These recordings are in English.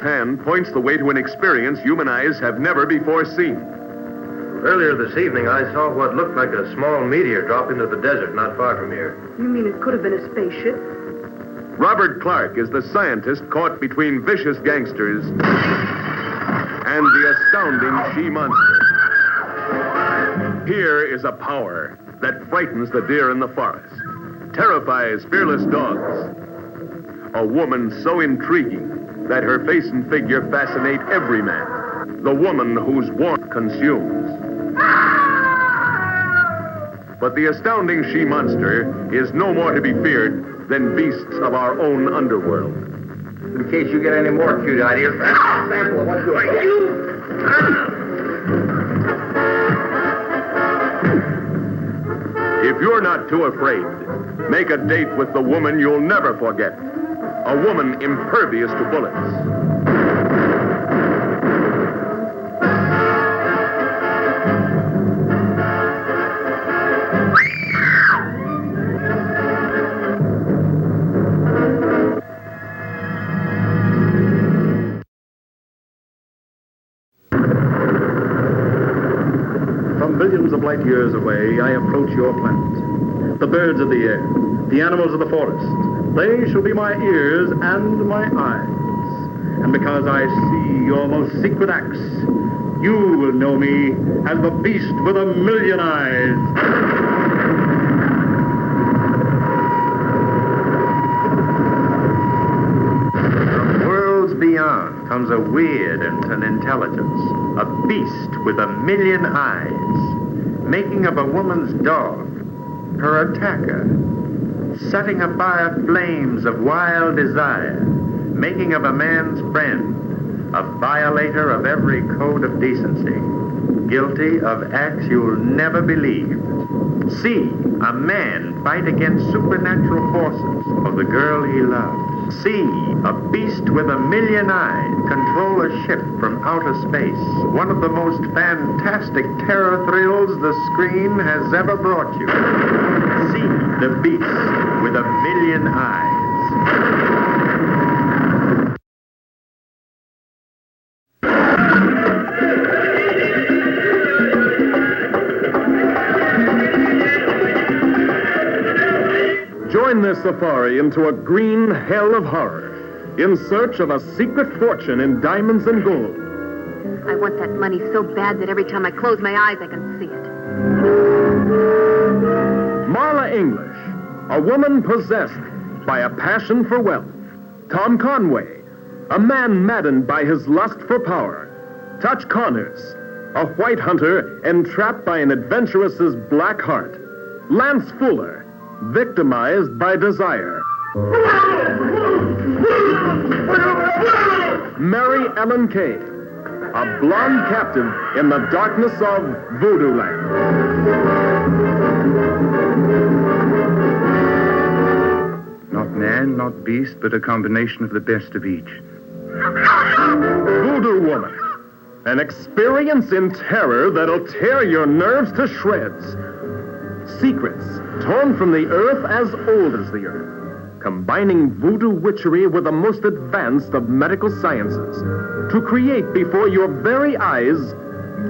hand points the way to an experience human eyes have never before seen. Earlier this evening, I saw what looked like a small meteor drop into the desert not far from here. You mean it could have been a spaceship? Robert Clark is the scientist caught between vicious gangsters and the astounding she-monster. Here is a power that frightens the deer in the forest, terrifies fearless dogs. A woman so intriguing that her face and figure fascinate every man. The woman whose warmth consumes. But the astounding she-monster is no more to be feared than beasts of our own underworld. In case you get any more cute ideas, sample of what's going on. If you're not too afraid, make a date with the woman you'll never forget. A woman impervious to bullets. From billions of light years away, I approach your planet. The birds of the air, the animals of the forest, they shall be my ears and my eyes. And because I see your most secret acts, you will know me as the beast with a million eyes. From worlds beyond comes a weird and an intelligence, a beast with a million eyes, making of a woman's dog her attacker, setting afire flames of wild desire, making of a man's friend a violator of every code of decency, guilty of acts you'll never believe. See a man fight against supernatural forces for the girl he loves. See a beast with a million eyes control a ship from outer space. One of the most fantastic terror thrills the screen has ever brought you. See the beast with a million eyes. Join this safari into a green hell of horror in search of a secret fortune in diamonds and gold. I want that money so bad that every time I close my eyes, I can see it. Marla English, a woman possessed by a passion for wealth. Tom Conway, a man maddened by his lust for power. Touch Connors, a white hunter entrapped by an adventuress's black heart. Lance Fuller, victimized by desire. Mary Ellen Kay, a blonde captive in the darkness of Voodoo Land. Not man, not beast, but a combination of the best of each. Voodoo Woman, an experience in terror that'll tear your nerves to shreds. Secrets torn from the earth as old as the earth, combining voodoo witchery with the most advanced of medical sciences to create before your very eyes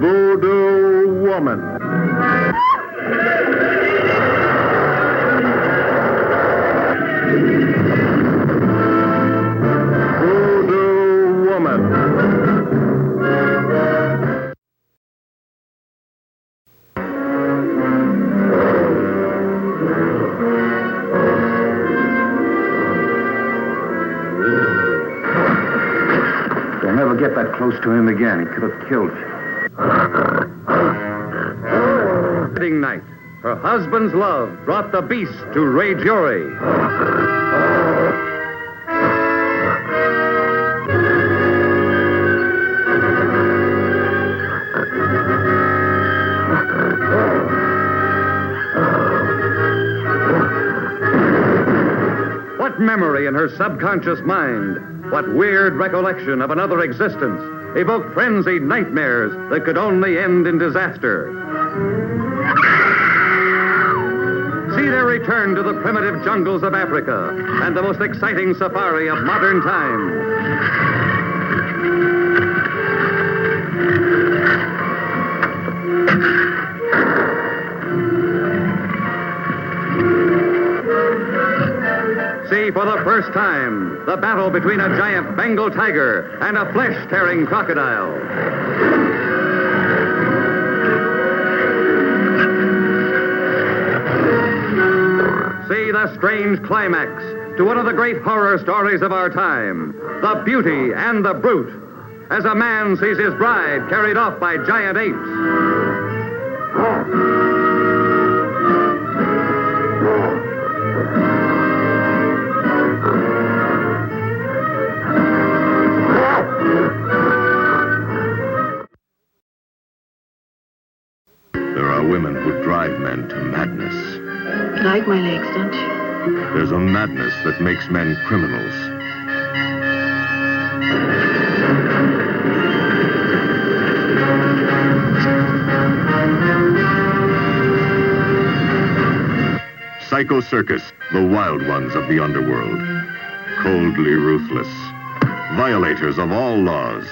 Voodoo Woman. Voodoo Woman. Get that close to him again. He could have killed you. Wedding night. Her husband's love brought the beast to Ray Jury. What memory in her subconscious mind? What weird recollection of another existence evoked frenzied nightmares that could only end in disaster? See their return to the primitive jungles of Africa and the most exciting safari of modern times. See for the first time the battle between a giant Bengal tiger and a flesh-tearing crocodile. See the strange climax to one of the great horror stories of our time, The Beauty and the Brute, as a man sees his bride carried off by giant apes. There are women who drive men to madness. Like my legs, don't you? There's a madness that makes men criminals. Psycho Circus, the wild ones of the underworld. Coldly ruthless. Violators of all laws,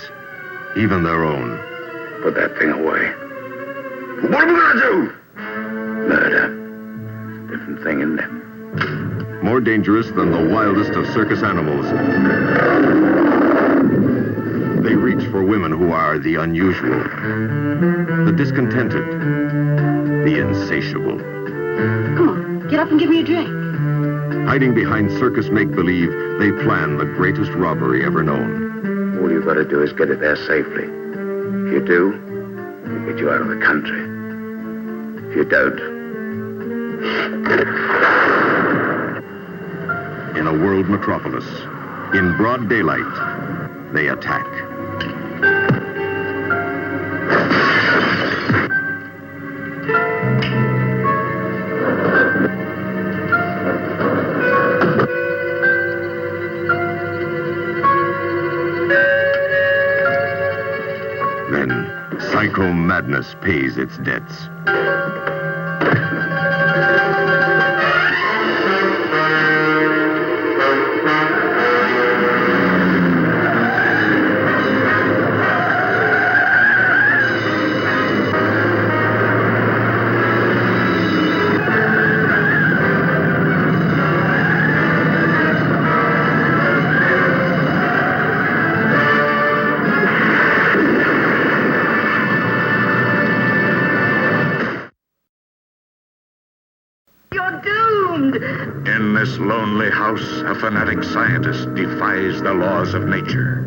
even their own. Put that thing away. What are we going to do? Murder. Different thing, isn't it? More dangerous than the wildest of circus animals. They reach for women who are the unusual, the discontented, the insatiable. Come on, get up and give me a drink. Hiding behind circus make-believe, they plan the greatest robbery ever known. All you've got to do is get it there safely. If you do, we'll get you out of the country. If you don't... In a world metropolis, in broad daylight, they attack. Then, psycho madness pays its debts. In this lonely house, a fanatic scientist defies the laws of nature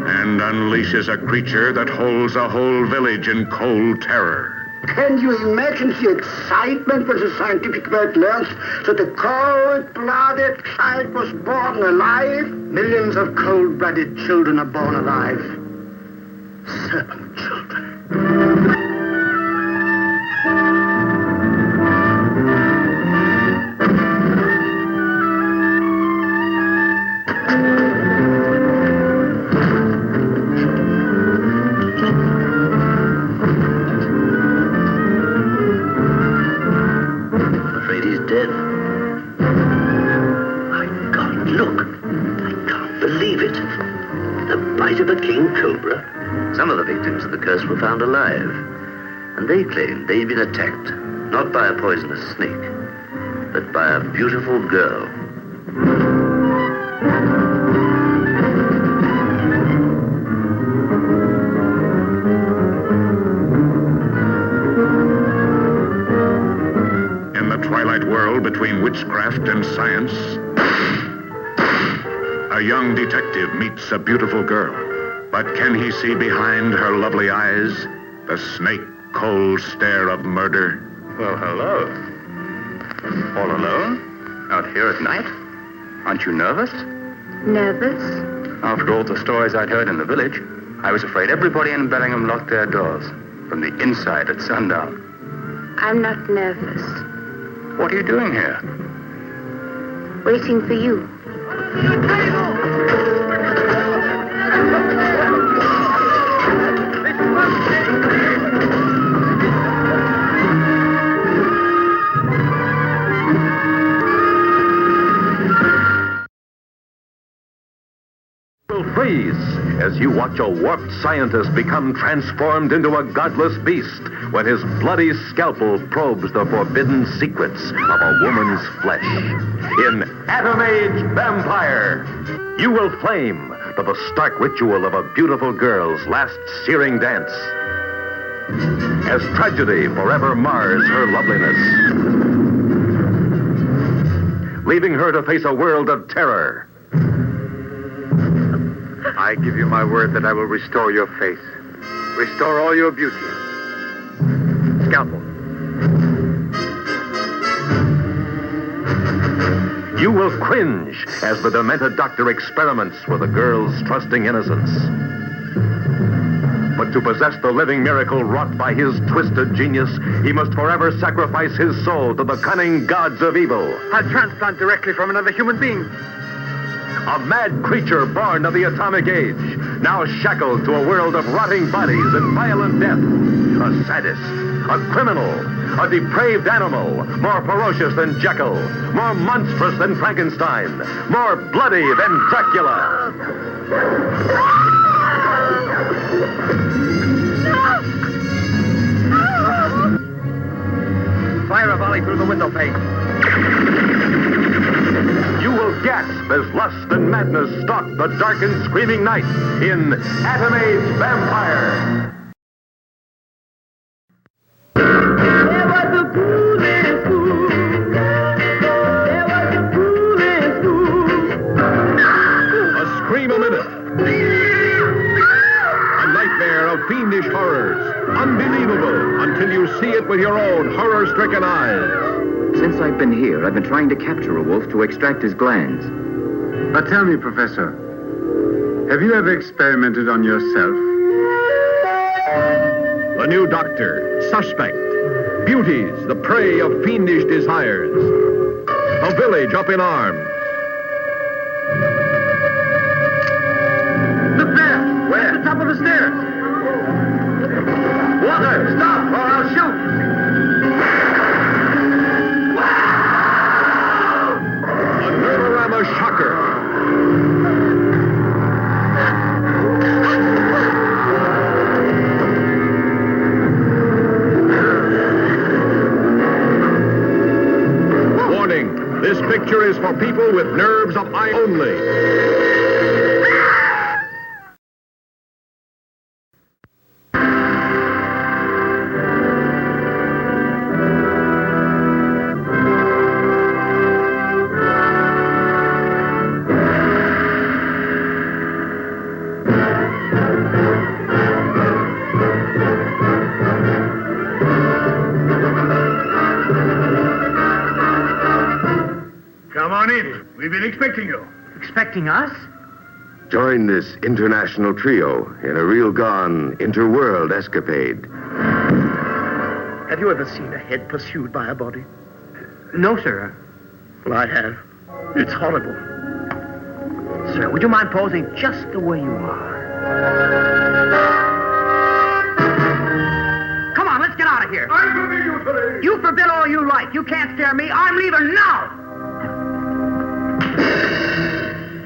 and unleashes a creature that holds a whole village in cold terror. Can you imagine the excitement when the scientific world learns that a cold-blooded child was born alive? Millions of cold-blooded children are born alive. Serpent children. Some of the victims of the curse were found alive, and they claimed they'd been attacked not by a poisonous snake, but by a beautiful girl. In the twilight world between witchcraft and science, a young detective meets a beautiful girl. But can he see behind her lovely eyes the snake-cold stare of murder? Well, hello. All alone? Out here at night? Aren't you nervous? Nervous? After all the stories I'd heard in the village, I was afraid everybody in Bellingham locked their doors from the inside at sundown. I'm not nervous. What are you doing here? Waiting for you. freeze as you watch a warped scientist become transformed into a godless beast when his bloody scalpel probes the forbidden secrets of a woman's flesh. In Atom Age Vampire, you will flame to the stark ritual of a beautiful girl's last searing dance, as tragedy forever mars her loveliness, leaving her to face a world of terror. I give you my word that I will restore your face. Restore all your beauty. Scalpel. You will cringe as the demented doctor experiments with a girl's trusting innocence. But to possess the living miracle wrought by his twisted genius, he must forever sacrifice his soul to the cunning gods of evil. I'll transplant directly from another human being. A mad creature born of the atomic age, now shackled to a world of rotting bodies and violent death. A sadist, a criminal, a depraved animal, more ferocious than Jekyll, more monstrous than Frankenstein, more bloody than Dracula. Fire a volley through the window pane. You will gasp as lust and madness stalk the dark and screaming night in Atom Age Vampire. A scream a minute. A nightmare of fiendish horrors. Unbelievable until you see it with your own horror-stricken eyes. Since I've been here, I've been trying to capture a wolf to extract his glands. But tell me, Professor, have you ever experimented on yourself? The new doctor, suspect. Beauties, the prey of fiendish desires. A village up in arms. Look there! Where? At the top of the stairs! Water! Stop, or I'll shoot! A shocker. Warning, this picture is for people with nerves of iron only. Come on in. We've been expecting you. Expecting us? Join this international trio in a real-gone interworld escapade. Have you ever seen a head pursued by a body? No, sir. Well, I have. It's horrible. Sir, would you mind posing just the way you are? Come on, let's get out of here. I forbid you today. You forbid all you like. You can't scare me. I'm leaving now.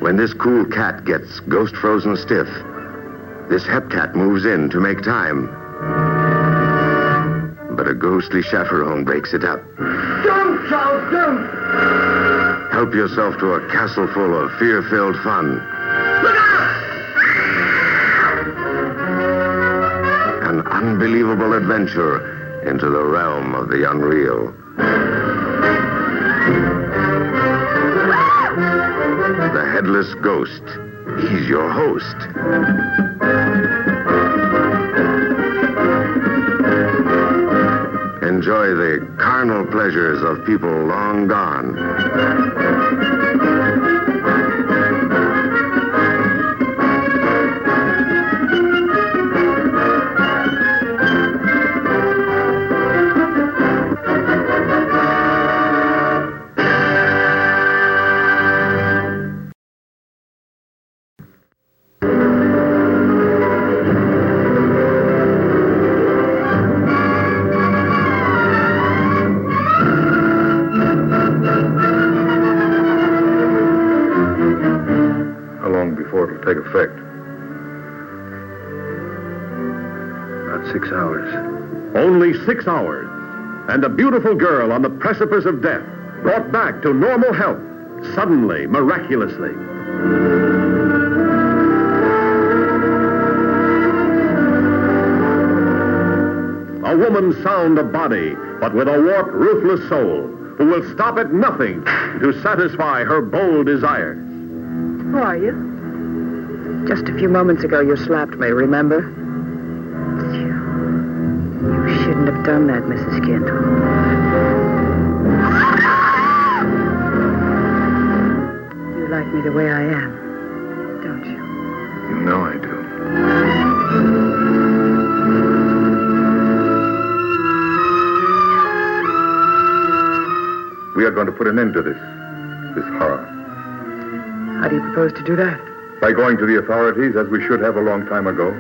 When this cool cat gets ghost-frozen stiff, this hepcat moves in to make time. But a ghostly chaperone breaks it up. Don't, Charles, don't! Help yourself to a castle full of fear-filled fun. Look out! An unbelievable adventure into the realm of the unreal. The Headless Ghost. He's your host. Enjoy the carnal pleasures of people long gone. before it'll take effect? About 6 hours. Only 6 hours. And a beautiful girl on the precipice of death, brought back to normal health, suddenly, miraculously. A woman sound of body, but with a warped, ruthless soul, who will stop at nothing to satisfy her bold desires. Who are you? Just a few moments ago, you slapped me, remember? You shouldn't have done that, Mrs. Kent. You like me the way I am, don't you? You know I do. We are going to put an end to this horror. How do you propose to do that? By going to the authorities, as we should have a long time ago.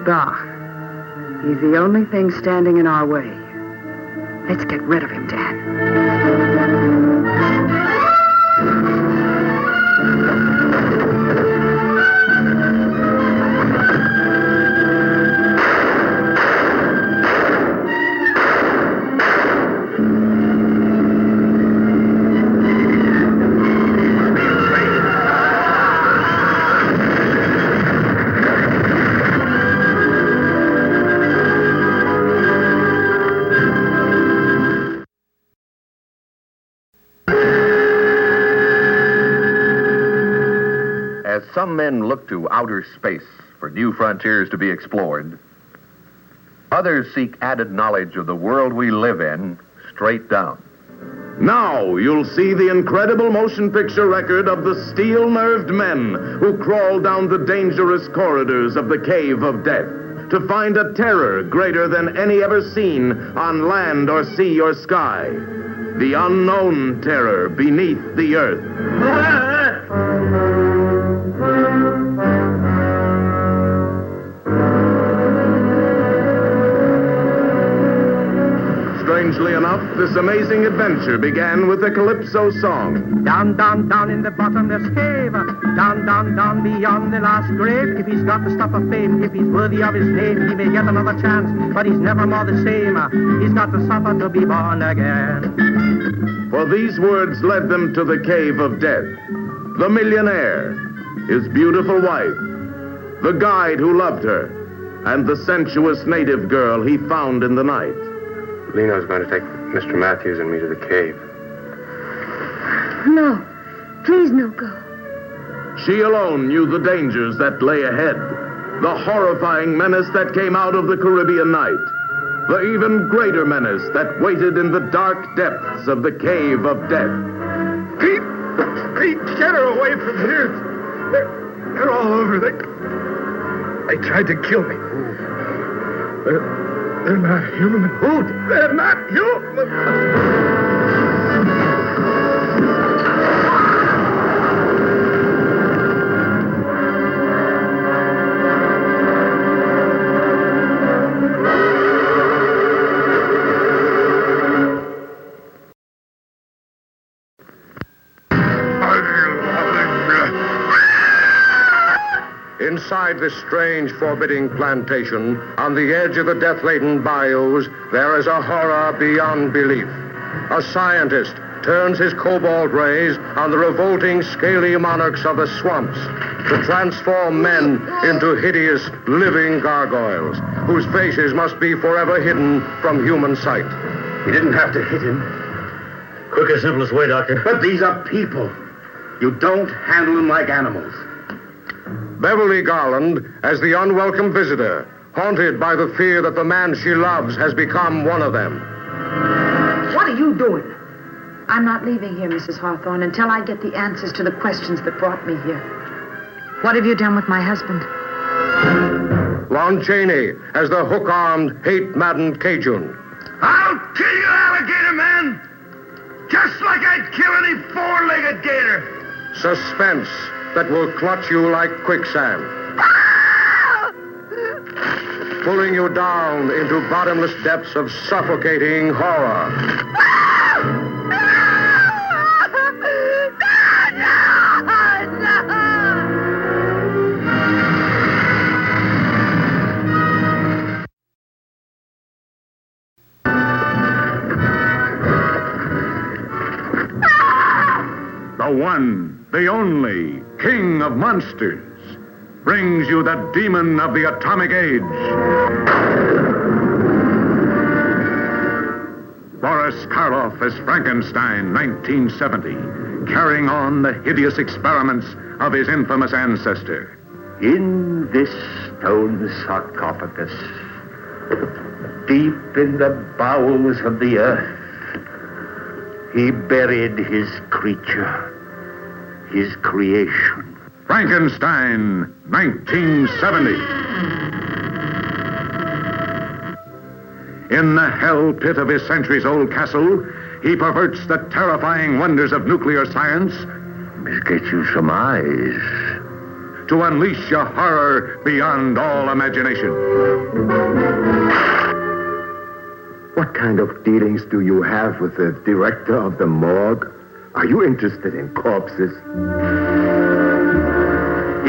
Bah. He's the only thing standing in our way. Let's get rid of him, Dad. As some men look to outer space for new frontiers to be explored, others seek added knowledge of the world we live in straight down. Now you'll see the incredible motion picture record of the steel-nerved men who crawl down the dangerous corridors of the Cave of Death to find a terror greater than any ever seen on land or sea or sky. The unknown terror beneath the earth. Strangely enough, this amazing adventure began with a calypso song. Down, down, down in the bottomless cave. Down, down, down beyond the last grave. If he's got the stuff of fame, if he's worthy of his name, he may get another chance, but he's never more the same. He's got to suffer to be born again. For these words led them to the Cave of Death. The millionaire, his beautiful wife, the guide who loved her, and the sensuous native girl he found in the night. Leno's going to take Mr. Matthews and me to the cave. No. Please, no go. She alone knew the dangers that lay ahead, the horrifying menace that came out of the Caribbean night, the even greater menace that waited in the dark depths of the Cave of Death. Pete, get her away from here. They're all over. They tried to kill me. They're not human. Who? They're not human. Inside this strange, forbidding plantation, on the edge of the death-laden bayous, there is a horror beyond belief. A scientist turns his cobalt rays on the revolting, scaly monarchs of the swamps to transform men into hideous, living gargoyles, whose faces must be forever hidden from human sight. You didn't have to hit him. Quickest, simplest way, Doctor. But these are people. You don't handle them like animals. Beverly Garland as the unwelcome visitor, haunted by the fear that the man she loves has become one of them. What are you doing? I'm not leaving here, Mrs. Hawthorne, until I get the answers to the questions that brought me here. What have you done with my husband? Lon Chaney as the hook-armed, hate-maddened Cajun. I'll kill you, alligator man! Just like I'd kill any four-legged gator! Suspense that will clutch you like quicksand. Pulling you down into bottomless depths of suffocating horror. the only king of monsters, brings you the demon of the atomic age. Boris Karloff as Frankenstein, 1970, carrying on the hideous experiments of his infamous ancestor. In this stone sarcophagus, deep in the bowels of the earth, he buried his creature, his creation. Frankenstein, 1970. In the hell pit of his centuries-old castle, he perverts the terrifying wonders of nuclear science. Get you some eyes. To unleash a horror beyond all imagination. What kind of dealings do you have with the director of the morgue? Are you interested in corpses?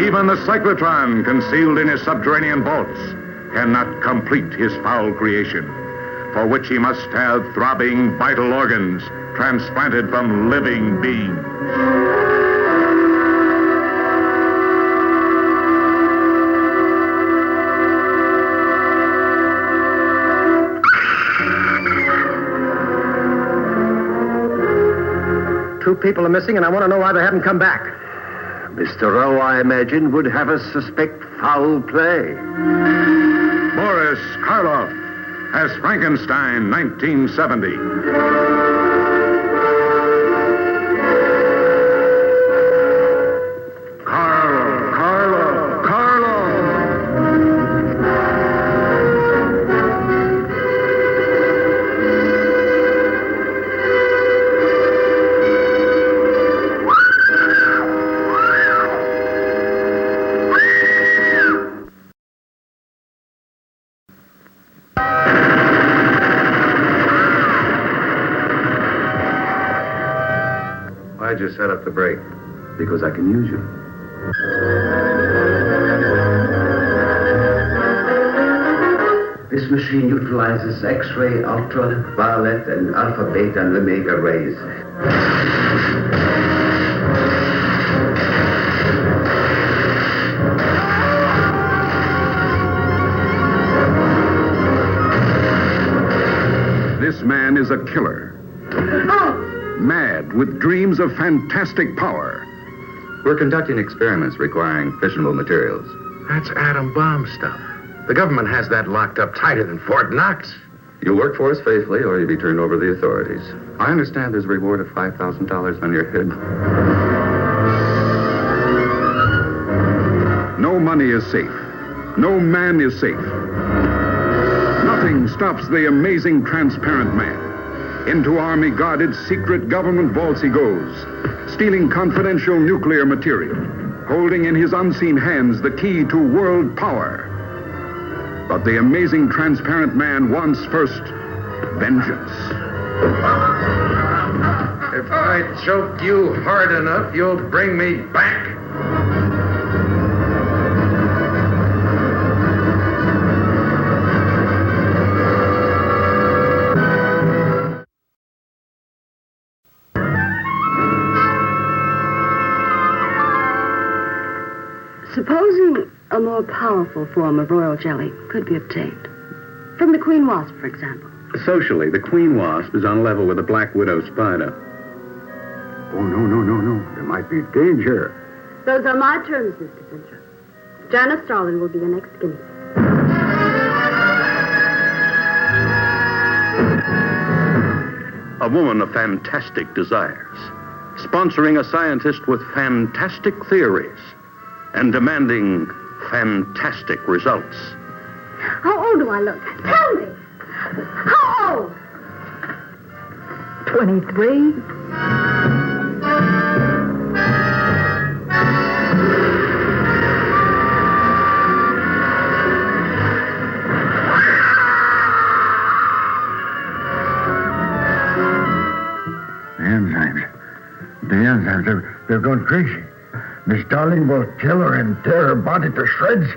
Even the cyclotron, concealed in his subterranean vaults, cannot complete his foul creation, for which he must have throbbing vital organs transplanted from living beings. Two people are missing, and I want to know why they haven't come back. Mr. Rowe, I imagine, would have us suspect foul play. Boris Karloff as Frankenstein, 1970. Why'd you set up the brake? Because I can use you. This machine utilizes X-ray, ultraviolet, and alpha, beta, and omega rays. This man is a killer. Mad with dreams of fantastic power. We're conducting experiments requiring fissionable materials. That's atom bomb stuff. The government has that locked up tighter than Fort Knox. You'll work for us faithfully, or you'll be turned over to the authorities. I understand there's a reward of $5,000 on your head. No money is safe. No man is safe. Nothing stops the amazing transparent man. Into army-guarded secret government vaults he goes, stealing confidential nuclear material, holding in his unseen hands the key to world power. But the amazing transparent man wants first vengeance. If I choke you hard enough, you'll bring me back. Supposing a more powerful form of royal jelly could be obtained. From the queen wasp, for example. Socially, the queen wasp is on a level with the black widow spider. Oh, no. There might be danger. Those are my terms, Mr. Fincher. Janice Starling will be your next guinea pig. A woman of fantastic desires, sponsoring a scientist with fantastic theories, and demanding fantastic results. How old do I look? Tell me! How old? 23. The enzymes, they're going crazy. Miss Darling will kill her and tear her body to shreds.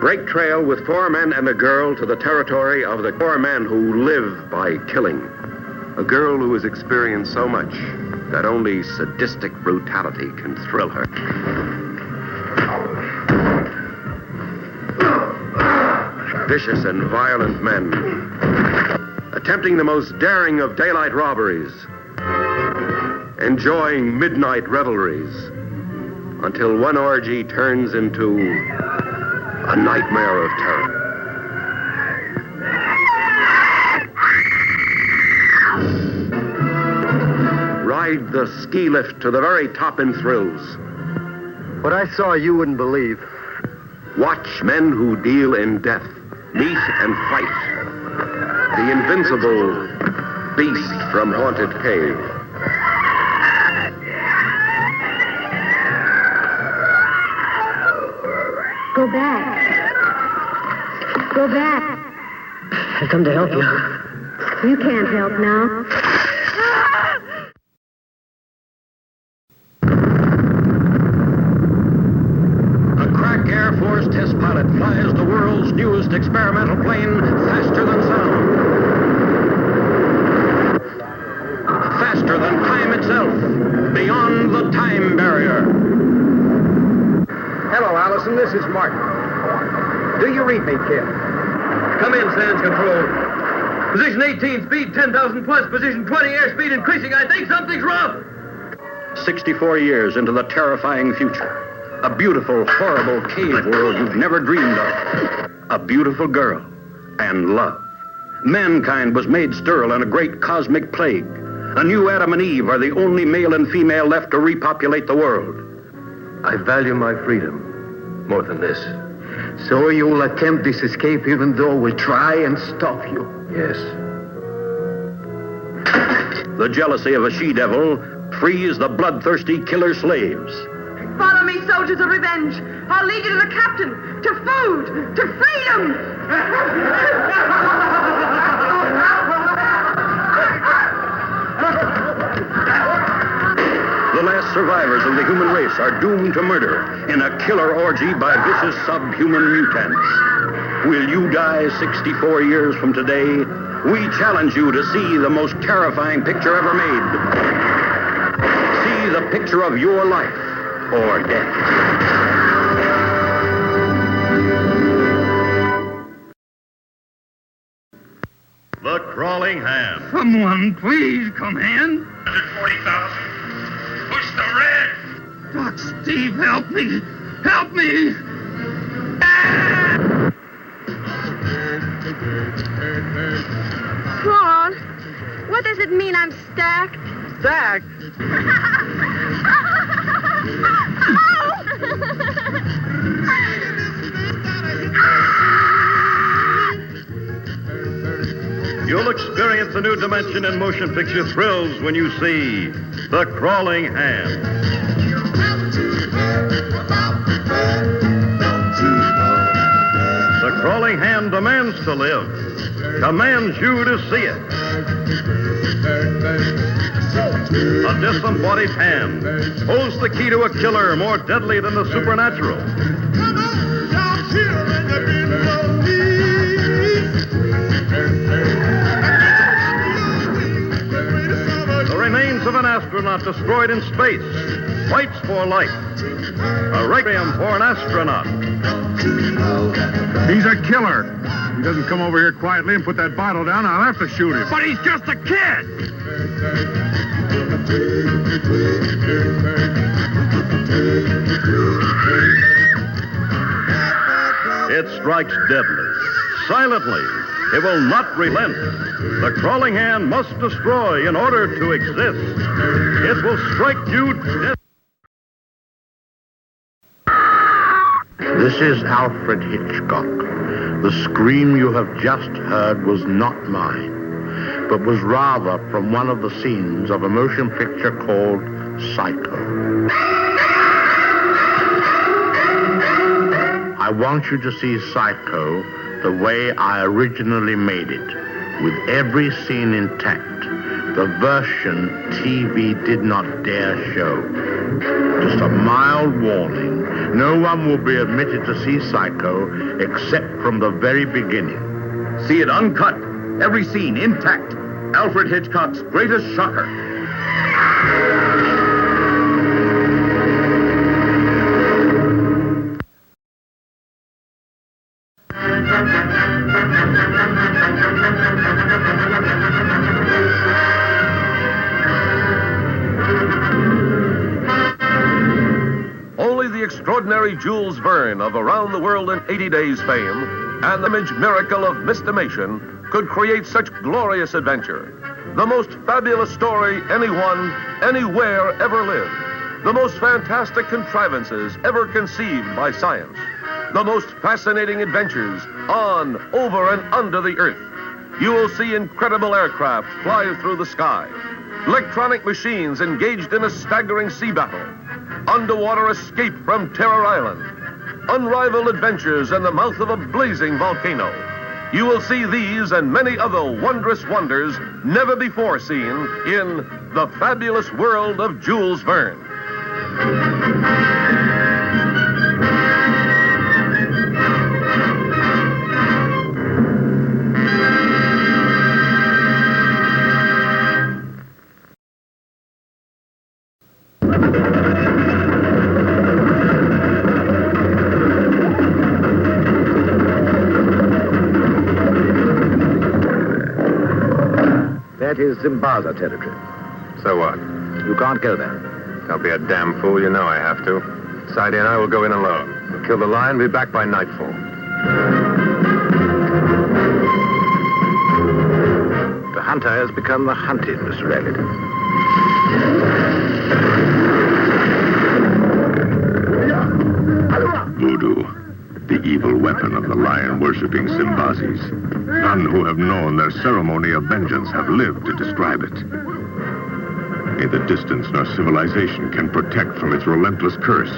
Break trail with 4 men and a girl to the territory of the 4 men who live by killing. A girl who has experienced so much that only sadistic brutality can thrill her. Vicious and violent men, attempting the most daring of daylight robberies, enjoying midnight revelries, until one orgy turns into a nightmare of terror. Ride the ski lift to the very top in thrills. What I saw you wouldn't believe. Watch men who deal in death meet and fight. The invincible beast from Haunted Cave. Go back. Go back. I come to help you. You can't help now. A crack Air Force test pilot flies the world's newest experimental plane faster than sound. Faster than time itself. Beyond the time barrier. Hello, Allison. This is Martin. Do you read me, kid? Come in, Sands Control. Position 18, speed 10,000 plus. Position 20, airspeed increasing. I think something's wrong. 64 years into the terrifying future. A beautiful, horrible cave world you've never dreamed of. A beautiful girl. And love. Mankind was made sterile in a great cosmic plague. A new Adam and Eve are the only male and female left to repopulate the world. I value my freedom more than this. So you'll attempt this escape even though we try and stop you? Yes. The jealousy of a she-devil frees the bloodthirsty killer slaves. Follow me, soldiers of revenge. I'll lead you to the captain, to food, to freedom. The last survivors of the human race are doomed to murder in a killer orgy by vicious subhuman mutants. Will you die 64 years from today? We challenge you to see the most terrifying picture ever made. See the picture of your life or death. The Crawling Hand. Someone, please come in. 140,000. Push the red. Doc, Steve, help me. Help me. Claude, what does it mean I'm stacked? Stacked? You'll experience a new dimension in motion picture thrills when you see The Crawling Hand. The Crawling Hand demands to live, commands you to see it. A disembodied hand holds the key to a killer more deadly than the supernatural. The remains of an astronaut destroyed in space fights for life. A requiem for an astronaut. He's a killer. If he doesn't come over here quietly and put that bottle down, I'll have to shoot him. But he's just a kid. It strikes deadly, silently. It will not relent. The Crawling Hand must destroy in order to exist. It will strike you dead. This is Alfred Hitchcock. The scream you have just heard was not mine, but was rather from one of the scenes of a motion picture called Psycho. I want you to see Psycho the way I originally made it, with every scene intact, the version TV did not dare show. Just a mild warning. No one will be admitted to see Psycho except from the very beginning. See it uncut. Every scene intact. Alfred Hitchcock's greatest shocker. Only the extraordinary Jules Verne of Around the World in 80 Days fame and the image miracle of Mistimation could create such glorious adventure. The most fabulous story anyone, anywhere ever lived. The most fantastic contrivances ever conceived by science. The most fascinating adventures on, over, and under the earth. You will see incredible aircraft fly through the sky. Electronic machines engaged in a staggering sea battle. Underwater escape from Terror Island. Unrivaled adventures in the mouth of a blazing volcano. You will see these and many other wondrous wonders never before seen in The Fabulous World of Jules Verne. That is Zimbaza territory. So what? You can't go there. Don't be a damn fool. You know I have to. Sadie and I will go in alone. We'll kill the lion, be back by nightfall. The hunter has become the hunted, Mr. Rabbit. Voodoo, the evil weapon of the lion-worshipping Simbazis. None who have known their ceremony of vengeance have lived to describe it. Neither distance nor civilization can protect from its relentless curse.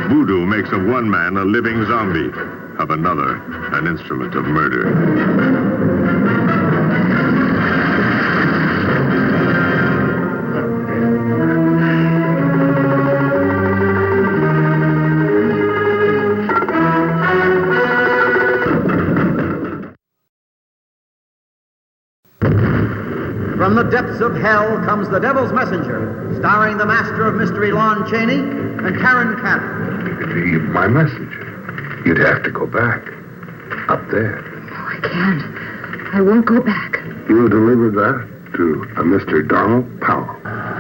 Voodoo makes of one man a living zombie, of another an instrument of murder. From the depths of hell comes The Devil's Messenger, starring the master of mystery Lon Chaney and Karen Cannon. Read my message. You'd have to go back. Up there. No, I can't. I won't go back. You'll deliver that to a Mr. Donald Powell.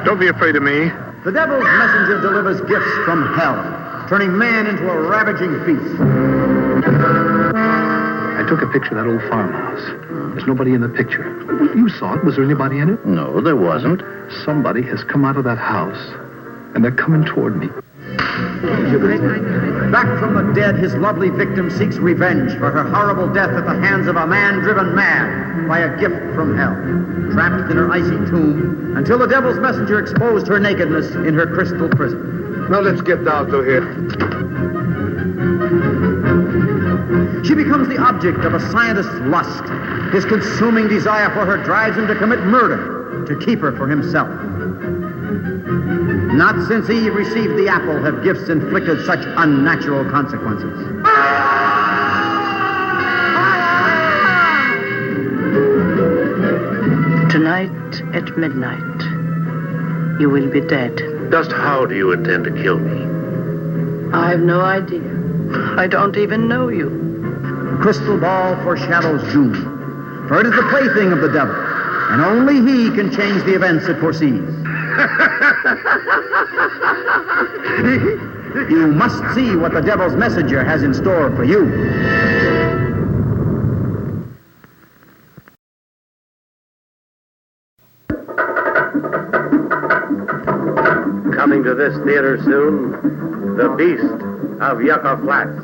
Don't be afraid of me. The Devil's Messenger delivers gifts from hell, turning man into a ravaging beast. I took a picture of that old farmhouse. There's nobody in the picture. You saw it. Was there anybody in it? No, there wasn't. Somebody has come out of that house, and they're coming toward me. Back from the dead, his lovely victim seeks revenge for her horrible death at the hands of a man driven mad by a gift from hell. Trapped in her icy tomb until the Devil's Messenger exposed her nakedness in her crystal prison. Now let's get down to here. She becomes the object of a scientist's lust. His consuming desire for her drives him to commit murder to keep her for himself. Not since Eve received the apple have gifts inflicted such unnatural consequences. Tonight at midnight, you will be dead. Just how do you intend to kill me? I've no idea. I don't even know you. Crystal ball foreshadows doom, for it is the plaything of the devil, and only he can change the events it foresees. You must see what the Devil's Messenger has in store for you. Coming to this theater soon, The Beast of Yucca Flats.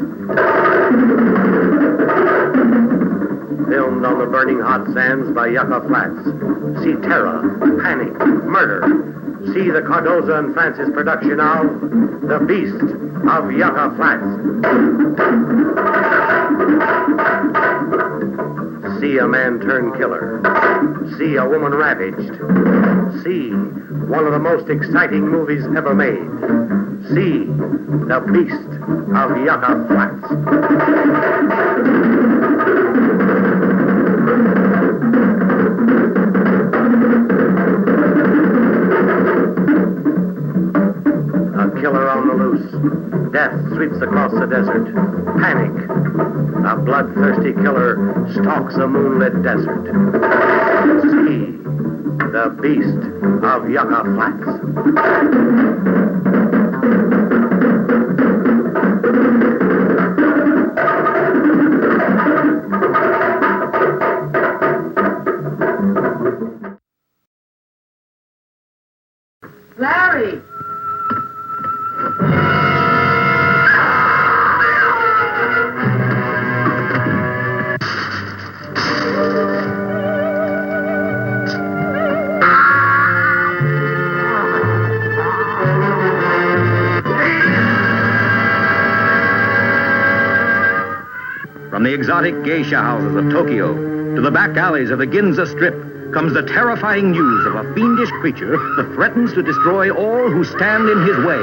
Filmed on the burning hot sands by Yucca Flats. See terror, panic, murder, See the Cardoza and Francis production of The Beast of Yucca Flats. See a man turned killer. See a woman ravaged. See one of the most exciting movies ever made. See The Beast of Yucca Flats. A killer on the loose. Death sweeps across the desert. Panic. A bloodthirsty killer stalks a moonlit desert. See The Beast of Yucca Flats. Larry! From the exotic geisha houses of Tokyo to the back alleys of the Ginza Strip comes the terrifying news of a fiendish creature that threatens to destroy all who stand in his way.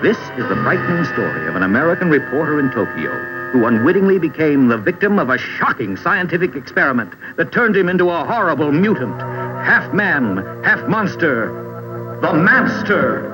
This is the frightening story of an American reporter in Tokyo who unwittingly became the victim of a shocking scientific experiment that turned him into a horrible mutant, half man, half monster, the Manster.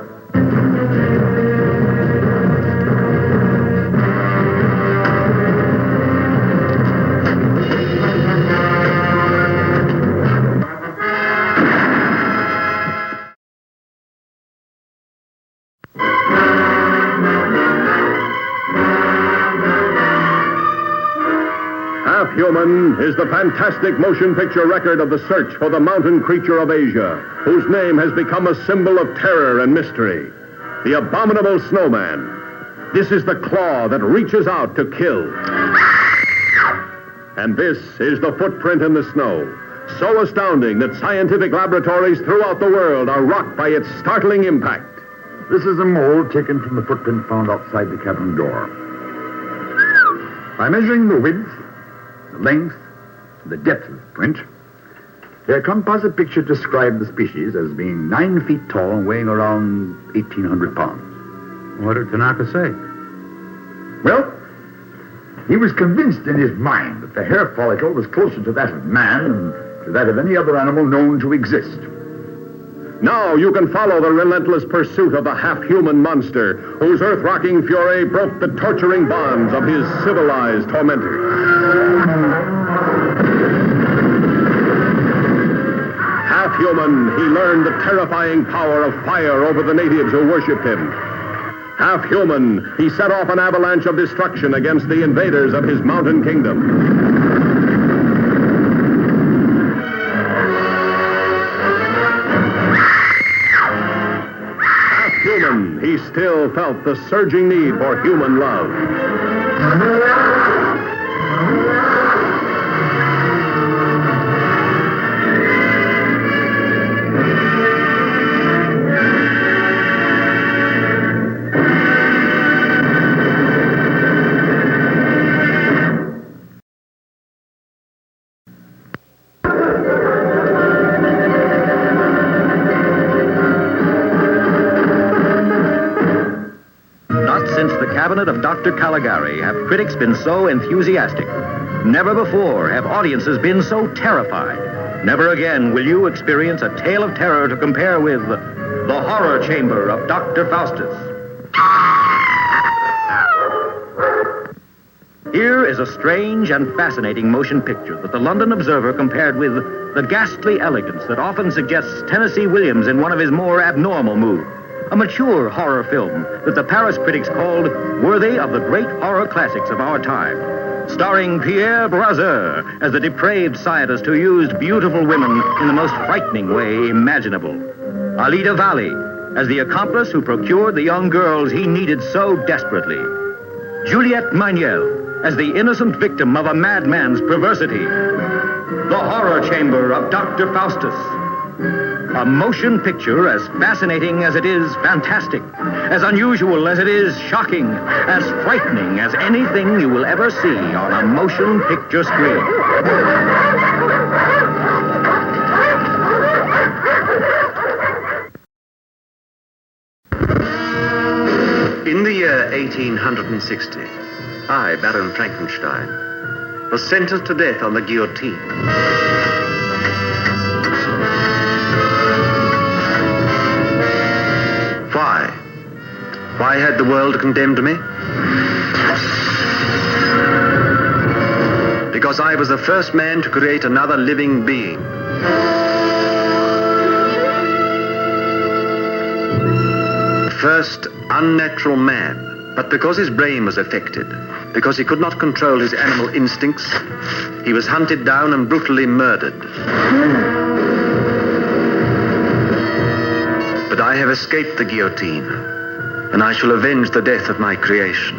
Human is the fantastic motion picture record of the search for the mountain creature of Asia, whose name has become a symbol of terror and mystery. The abominable snowman. This is the claw that reaches out to kill. And this is the footprint in the snow, so astounding that scientific laboratories throughout the world are rocked by its startling impact. This is a mold taken from the footprint found outside the cabin door. By measuring the width, the length, and the depth of the print, their composite picture described the species as being 9 feet tall and weighing around 1,800 pounds. What did Tanaka say? Well, he was convinced in his mind that the hair follicle was closer to that of man than to that of any other animal known to exist. Now you can follow the relentless pursuit of the half-human monster whose earth-rocking fury broke the torturing bonds of his civilized tormentors. Half-human, he learned the terrifying power of fire over the natives who worshipped him. Half-human, he set off an avalanche of destruction against the invaders of his mountain kingdom. He still felt the surging need for human love. Of Dr. Caligari have critics been so enthusiastic. Never before have audiences been so terrified. Never again will you experience a tale of terror to compare with The Horror Chamber of Dr. Faustus. Here is a strange and fascinating motion picture that the London Observer compared with the ghastly elegance that often suggests Tennessee Williams in one of his more abnormal moods. A mature horror film that the Paris critics called worthy of the great horror classics of our time. Starring Pierre Brasseur as the depraved scientist who used beautiful women in the most frightening way imaginable. Alida Valli as the accomplice who procured the young girls he needed so desperately. Juliette Manuel as the innocent victim of a madman's perversity. The Horror Chamber of Dr. Faustus. A motion picture as fascinating as it is fantastic, as unusual as it is shocking, as frightening as anything you will ever see on a motion picture screen. In the year 1860, I, Baron Frankenstein, was sentenced to death on the guillotine. Why? Why had the world condemned me? Because I was the first man to create another living being. The first unnatural man, but because his brain was affected, because he could not control his animal instincts, he was hunted down and brutally murdered. But I have escaped the guillotine, and I shall avenge the death of my creation.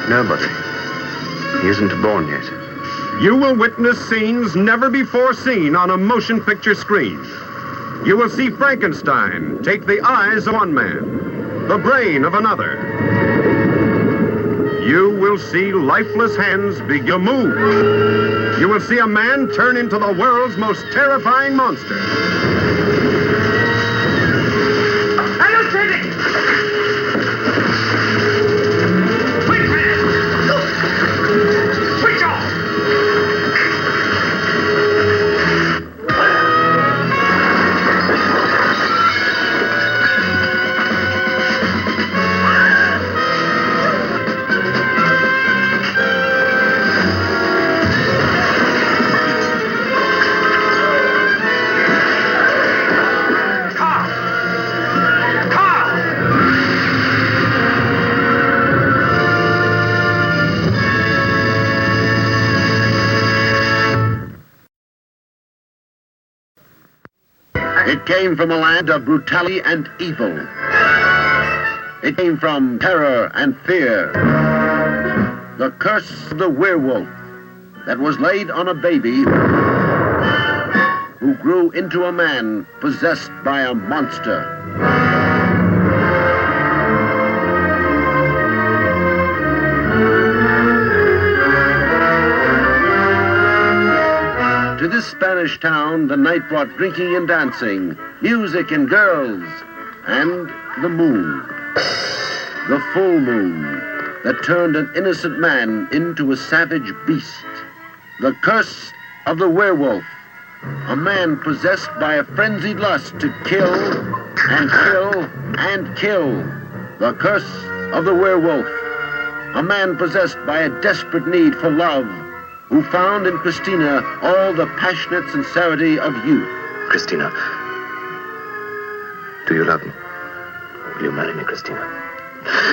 Nobody. He isn't born yet. You will witness scenes never before seen on a motion picture screen. You will see Frankenstein take the eyes of one man, the brain of another. You will see lifeless hands begin to move. You will see a man turn into the world's most terrifying monster. It came from a land of brutality and evil. It came from terror and fear. The curse of the werewolf that was laid on a baby who grew into a man possessed by a monster. To this Spanish town, the night brought drinking and dancing, music and girls, and the moon. The full moon that turned an innocent man into a savage beast. The curse of the werewolf, a man possessed by a frenzied lust to kill and kill and kill. The curse of the werewolf, a man possessed by a desperate need for love, who found in Christina all the passionate sincerity of youth. Christina, do you love me? Will you marry me, Christina?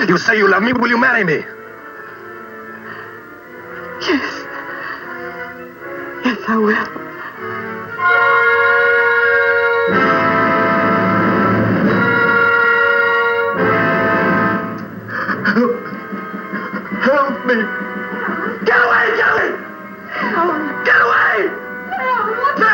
You say you love me, will you marry me? Yes. Yes, I will. Help me! Get away, Kelly! Get away! No!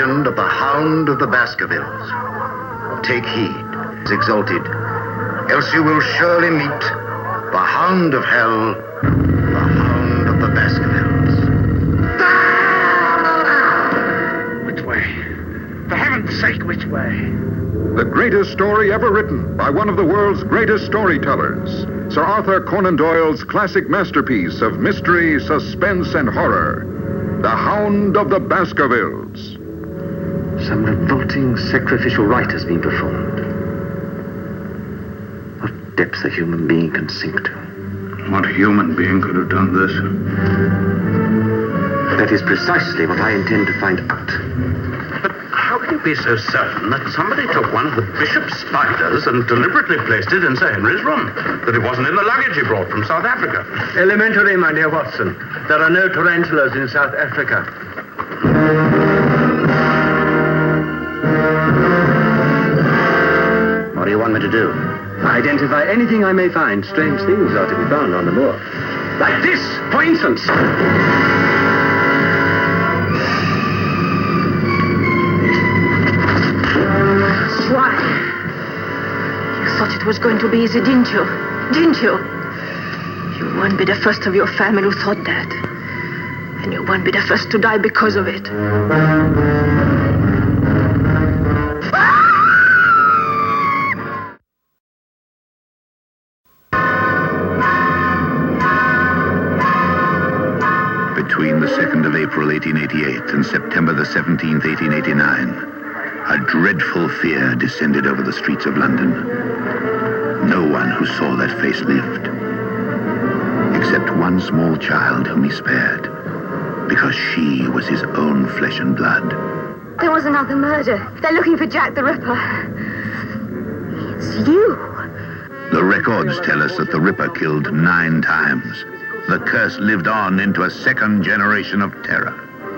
Of the Hound of the Baskervilles. Take heed, exalted, else you will surely meet the Hound of Hell, the Hound of the Baskervilles. sake, which way? The greatest story ever written by one of the world's greatest storytellers, Sir Arthur Conan Doyle's classic masterpiece of mystery, suspense, and horror, The Hound of the Baskervilles. Some revolting sacrificial rite has been performed. What depths a human being can sink to. What human being could have done this? That is precisely what I intend to find out. But how can you be so certain that somebody took one of the bishop's spiders and deliberately placed it in Sir Henry's room? That it wasn't in the luggage he brought from South Africa? Elementary, my dear Watson. There are no tarantulas in South Africa. What do you want me to do? Identify anything I may find. Strange things are to be found on the moor. Like this, for instance. Why? You thought it was going to be easy, didn't you? Didn't you? You won't be the first of your family who thought that. And you won't be the first to die because of it. Between the 2nd of April, 1888, and September the 17th, 1889, a dreadful fear descended over the streets of London. No one who saw that face lived, except one small child whom he spared, because she was his own flesh and blood. There was another murder. They're looking for Jack the Ripper. It's you. The records tell us that the Ripper killed 9 times. The curse lived on into a second generation of terror.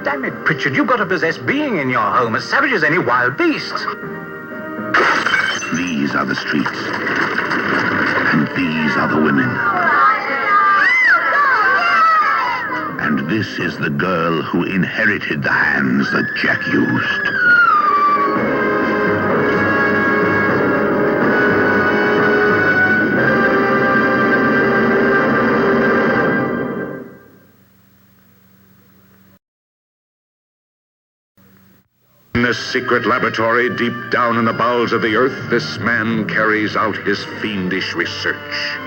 Damn it, Pritchard, you've got a possessed being in your home, as savage as any wild beast. These are the streets. And these are the women. And this is the girl who inherited the hands that Jack used. In this secret laboratory, deep down in the bowels of the earth, this man carries out his fiendish research.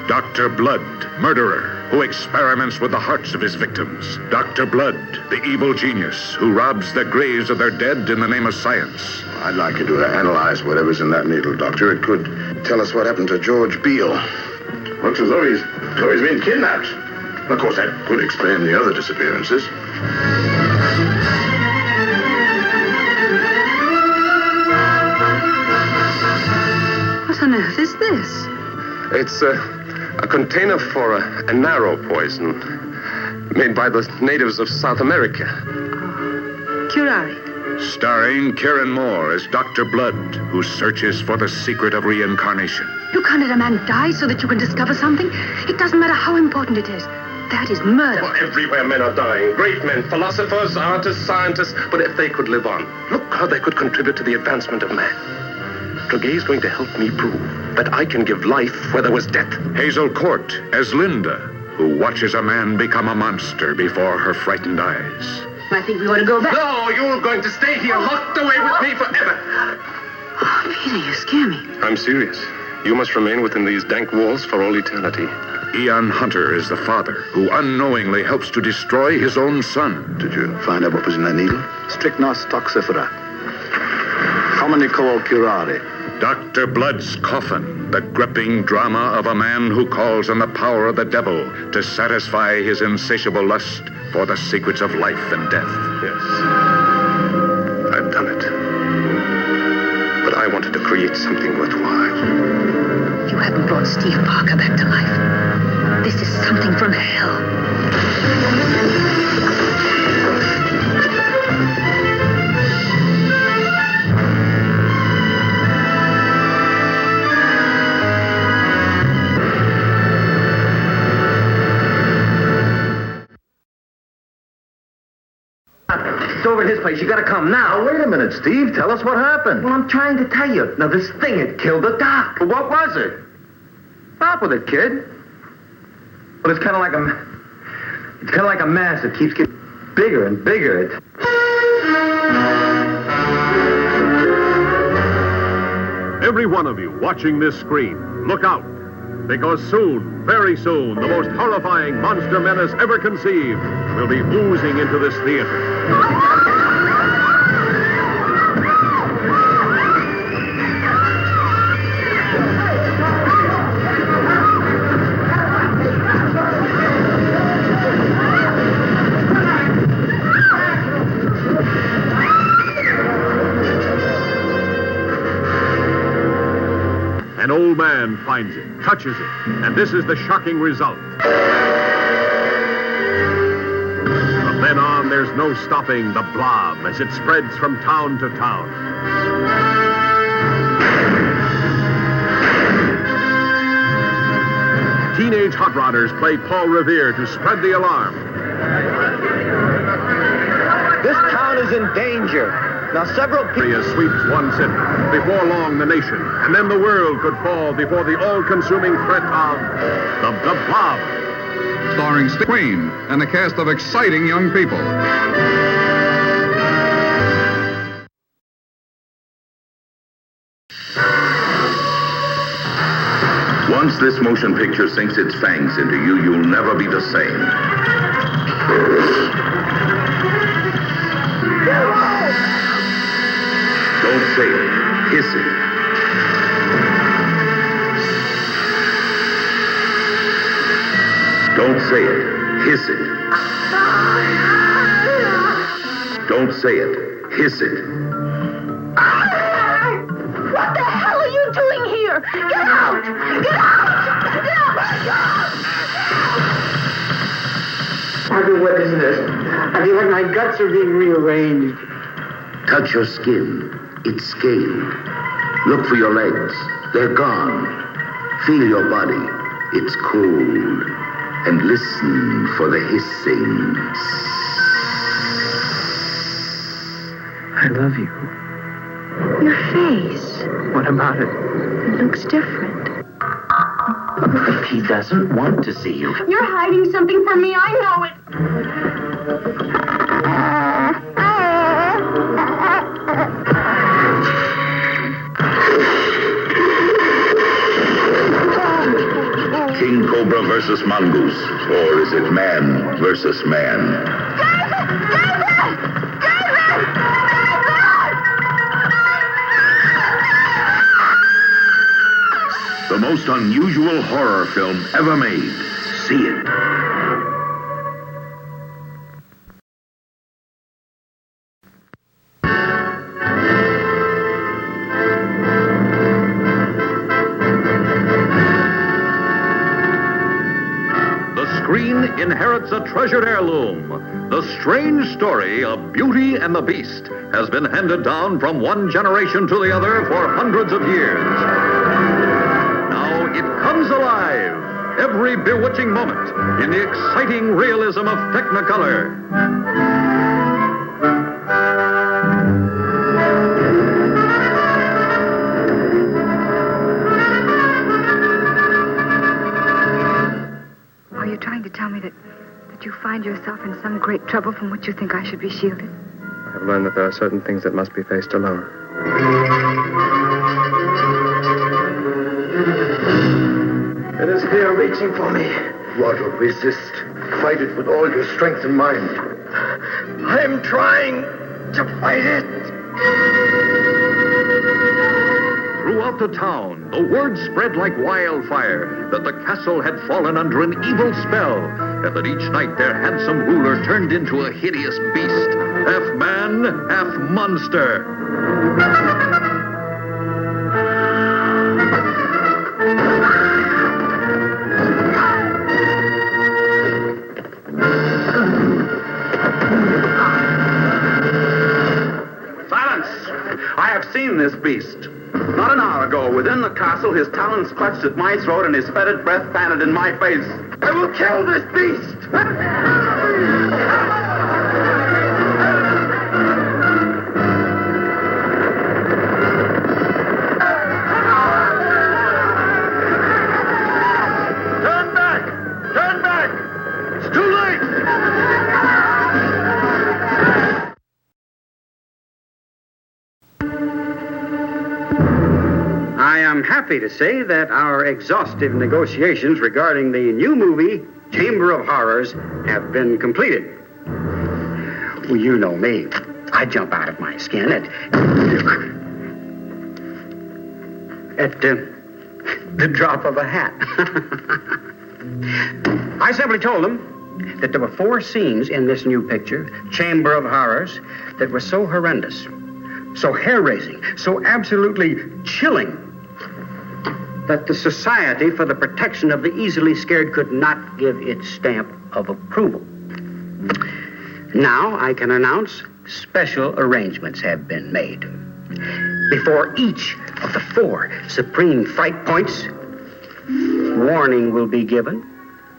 Dr. Blood, murderer, who experiments with the hearts of his victims. Dr. Blood, the evil genius, who robs the graves of their dead in the name of science. I'd like you to analyze whatever's in that needle, Doctor. It could tell us what happened to George Beale. Looks as though he's been kidnapped. Of course, that could explain the other disappearances. What on earth is this? It's a container for a narrow poison made by the natives of South America. Curare. Starring Kieran Moore as Dr. Blood, who searches for the secret of reincarnation. You can't let a man die so that you can discover something. It doesn't matter how important it is. That is murder. Well, everywhere men are dying. Great men, philosophers, artists, scientists. But if they could live on, look how they could contribute to the advancement of man. Clegay is going to help me prove that I can give life where there was death. Hazel Court as Linda, who watches a man become a monster before her frightened eyes. I think we ought to go back. No, you're going to stay here, locked away with me forever. Oh, Peter, you scare me. I'm serious. You must remain within these dank walls for all eternity. Ian Hunter is the father, who unknowingly helps to destroy his own son. Did you find out what was in that needle? Strychnos toxifera, commonly called curare. Dr. Blood's Coffin, the gripping drama of a man who calls on the power of the devil to satisfy his insatiable lust for the secrets of life and death. Yes. I've done it. But I wanted to create something worthwhile. You haven't brought Steve Parker back to life. This is something from hell. It's over at his place. You gotta come now. Wait a minute, Steve. Tell us what happened. Well, I'm trying to tell you. Now, this thing had killed the doc. Well, what was it? Stop with it, kid. Well, it's kind of like a mass that keeps getting bigger and bigger. Every one of you watching this screen, look out. Because soon, very soon, the most horrifying monster menace ever conceived will be oozing into this theater. An old man finds it, touches it, and this is the shocking result. From then on, there's no stopping the blob as it spreads from town to town. Teenage hot rodders play Paul Revere to spread the alarm. This town is in danger. Now, several people sweeps one city, before long the nation, and then the world could fall before the all-consuming threat of the blob. Starring Steve Queen and a cast of exciting young people. Once this motion picture sinks its fangs into you, you'll never be the same. Don't say it. Hiss it. Don't say it. Hiss it. Don't say it. Hiss it. What the hell are you doing here? Get out! Get out! Get out! Harvey, what is this? I feel like my guts are being rearranged. Touch your skin. It's scaled. Look for your legs. They're gone. Feel your body. It's cold. And listen for the hissing. I love you. Your face. What about it? It looks different. If he doesn't want to see you. You're hiding something from me. I know it. King Cobra versus Mongoose, or is it man versus man? The most unusual horror film ever made. See it. Inherits a treasured heirloom. The strange story of Beauty and the Beast has been handed down from one generation to the other for hundreds of years. Now it comes alive, every bewitching moment, in the exciting realism of Technicolor. Are you trying to tell me that you find yourself in some great trouble from which you think I should be shielded? I have learned that there are certain things that must be faced alone. It is fear reaching for me. Roger, resist. Fight it with all your strength and mind. I am trying to fight it. Throughout the town, the word spread like wildfire that the castle had fallen under an evil spell, and that each night their handsome ruler turned into a hideous beast, half man, half monster. Silence! I have seen this beast. Not an hour ago, within the castle, his talons clutched at my throat and his fetid breath panted in my face. I will kill this beast! Turn back! Turn back! It's too late! happy to say that our exhaustive negotiations regarding the new movie, Chamber of Horrors, have been completed. Well, you know me. I jump out of my skin at the drop of a hat. I simply told them that there were 4 scenes in this new picture, Chamber of Horrors, that were so horrendous, so hair-raising, so absolutely chilling, that the Society for the Protection of the Easily Scared could not give its stamp of approval. Now I can announce special arrangements have been made. Before each of the 4 supreme fright points, warning will be given,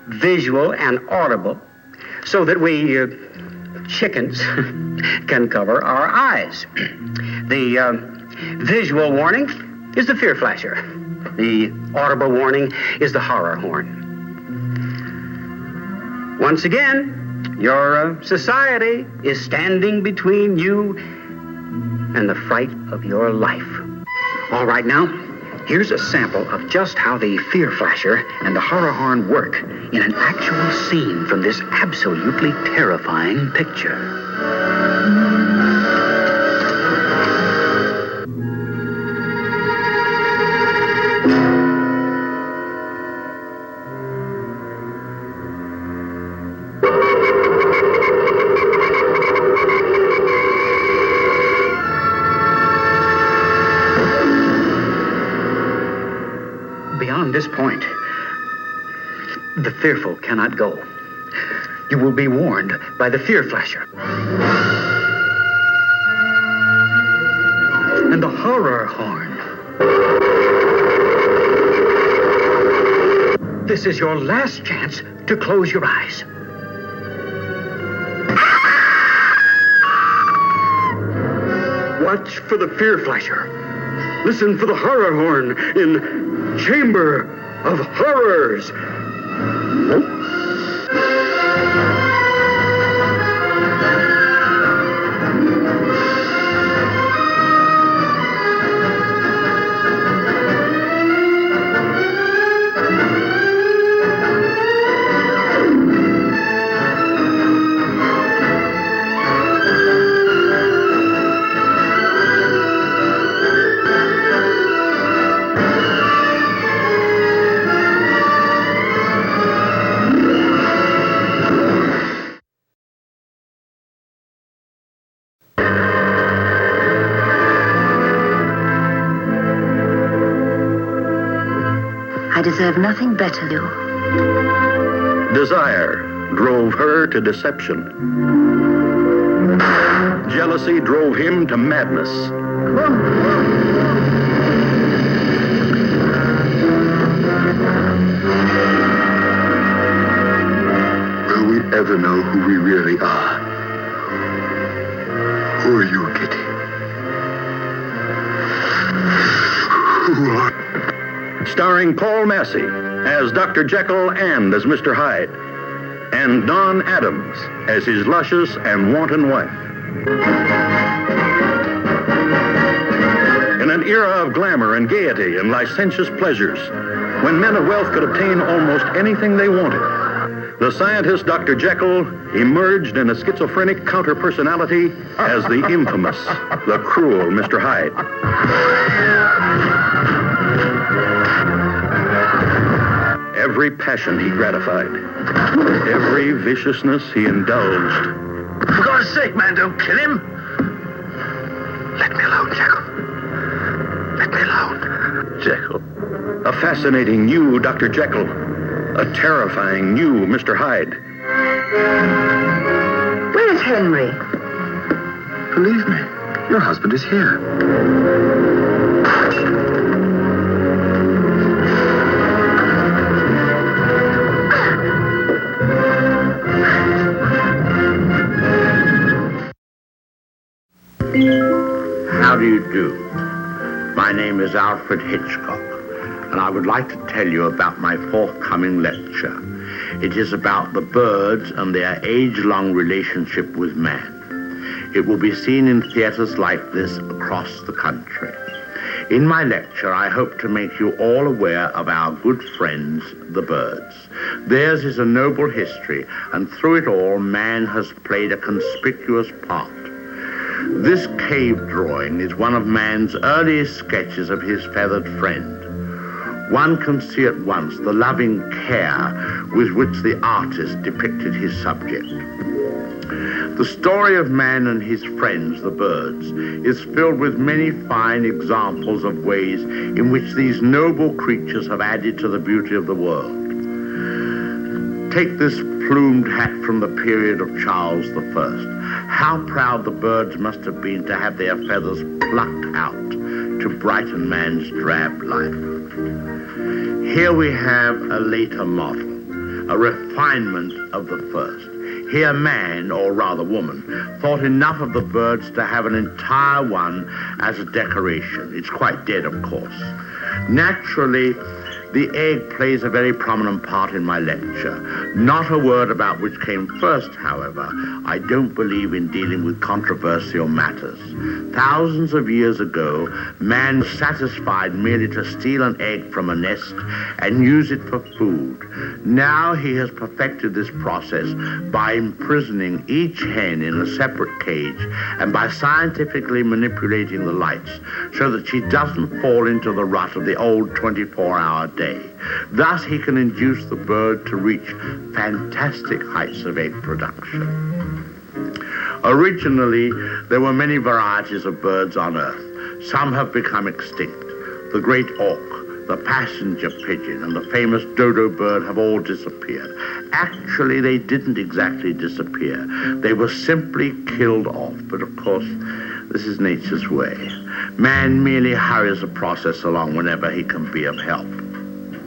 visual and audible, so that we chickens can cover our eyes. The visual warning is the fear flasher. The audible warning is the horror horn. Once again, your society is standing between you and the fright of your life. All right, now, here's a sample of just how the fear flasher and the horror horn work in an actual scene from this absolutely terrifying picture. Beyond this point, the fearful cannot go. You will be warned by the fear flasher. And the horror horn. This is your last chance to close your eyes. Watch for the fear flasher. Listen for the horror horn in Chamber of Horrors. I deserve nothing better, you. Desire drove her to deception. Jealousy drove him to madness. Will we ever know who we really are? Who are you, Kitty? Who are... Starring Paul Massey as Dr. Jekyll and as Mr. Hyde, and Don Adams as his luscious and wanton wife. In an era of glamour and gaiety and licentious pleasures, when men of wealth could obtain almost anything they wanted, the scientist Dr. Jekyll emerged in a schizophrenic counter-personality as the infamous, the cruel Mr. Hyde. Every passion he gratified. Every viciousness he indulged. For God's sake, man, don't kill him. Let me alone, Jekyll. Let me alone. Jekyll. A fascinating new Dr. Jekyll. A terrifying new Mr. Hyde. Where's Henry? Believe me, your husband is here. How do you do? My name is Alfred Hitchcock, and I would like to tell you about my forthcoming lecture. It is about the birds and their age-long relationship with man. It will be seen in theaters like this across the country. In my lecture, I hope to make you all aware of our good friends, the birds. Theirs is a noble history, and through it all, man has played a conspicuous part. This cave drawing is one of man's earliest sketches of his feathered friend. One can see at once the loving care with which the artist depicted his subject. The story of man and his friends, the birds, is filled with many fine examples of ways in which these noble creatures have added to the beauty of the world. Take this plumed hat from the period of Charles I. How proud the birds must have been to have their feathers plucked out to brighten man's drab life. Here we have a later model, a refinement of the first. Here man, or rather woman, thought enough of the birds to have an entire one as a decoration. It's quite dead, of course. Naturally, the egg plays a very prominent part in my lecture. Not a word about which came first, however. I don't believe in dealing with controversial matters. Thousands of years ago, man was satisfied merely to steal an egg from a nest and use it for food. Now he has perfected this process by imprisoning each hen in a separate cage and by scientifically manipulating the lights so that she doesn't fall into the rut of the old 24-hour day. Thus, he can induce the bird to reach fantastic heights of egg production. Originally, there were many varieties of birds on Earth. Some have become extinct. The great auk, the passenger pigeon, and the famous dodo bird have all disappeared. Actually, they didn't exactly disappear. They were simply killed off. But of course, this is nature's way. Man merely hurries the process along whenever he can be of help.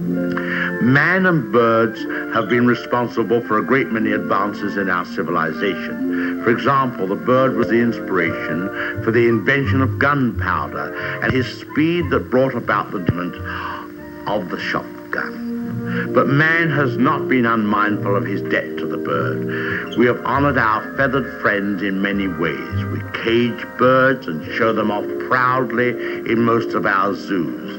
Man and birds have been responsible for a great many advances in our civilization. For example, the bird was the inspiration for the invention of gunpowder and his speed that brought about the development of the shotgun. But man has not been unmindful of his debt to the bird. We have honored our feathered friends in many ways. We cage birds and show them off proudly in most of our zoos.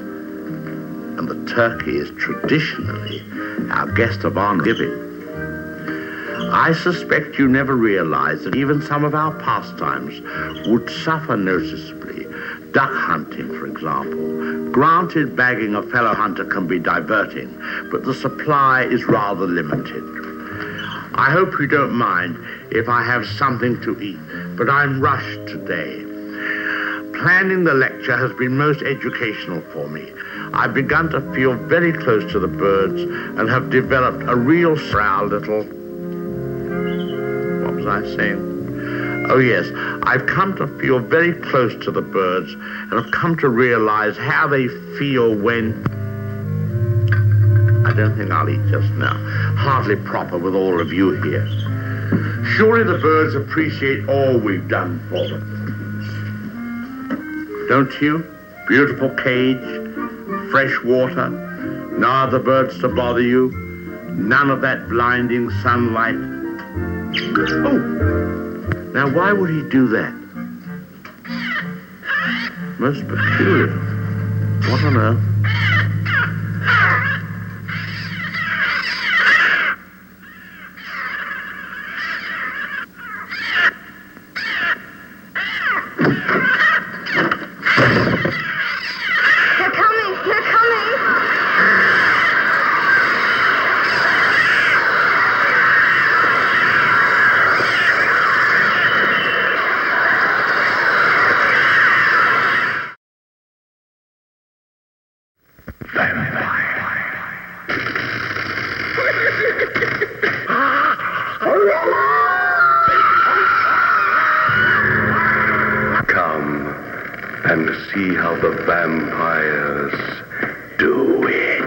And the turkey is traditionally our guest of honor giving. I suspect you never realized that even some of our pastimes would suffer noticeably. Duck hunting, for example. Granted, bagging a fellow hunter can be diverting, but the supply is rather limited. I hope you don't mind if I have something to eat, but I'm rushed today. Planning the lecture has been most educational for me. I've begun to feel very close to the birds and have developed a real little... What was I saying? Oh, yes. I've come to feel very close to the birds and have come to realize how they feel when... I don't think I'll eat just now. Hardly proper with all of you here. Surely the birds appreciate all we've done for them. Don't you? Beautiful cage, fresh water, no other birds to bother you, none of that blinding sunlight. Oh, now why would he do that? Most peculiar. What on earth? And see how the vampires do it.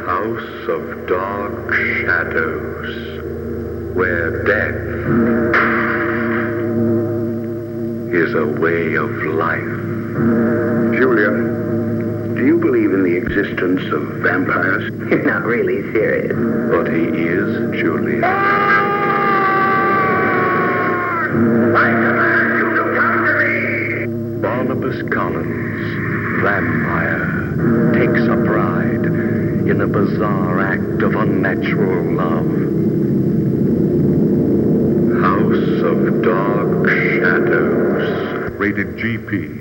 House of dark shadows, where death is a way of life. Julia, do you believe in the existence of vampires? You're not really serious. But he is, Julia. Right. Columbus Collins, vampire, takes a bride in a bizarre act of unnatural love. House of Dark Shadows. Rated GP.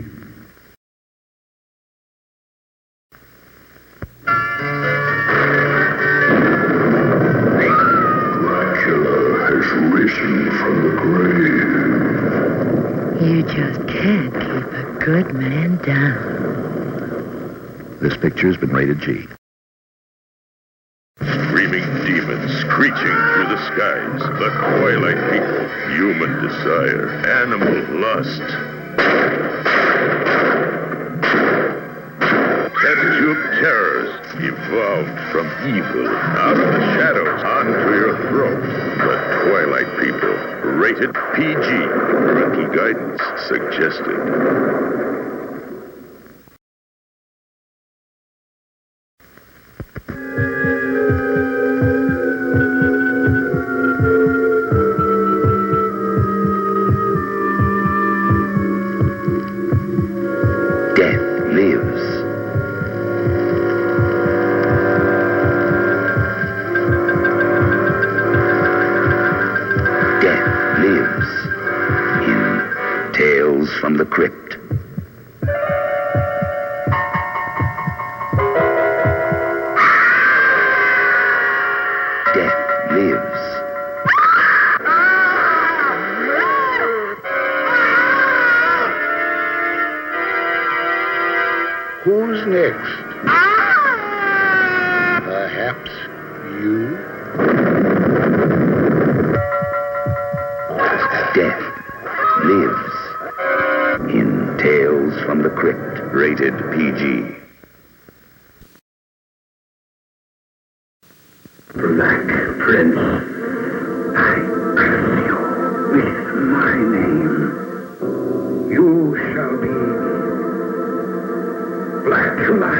Risen from the grave. You just can't keep a good man down. This picture's been rated G. Screaming demons screeching through the skies. The twilight people. Human desire. Animal lust. Tube terrors evolved from evil out of the shadows onto your throat. The Twilight People. Rated PG. Parental guidance suggested. From the crypt. Death lives. Who's next? Perhaps you? Death lives. In Tales from the Crypt, rated PG. Black Prince, I curse you with my name. You shall be Blackula.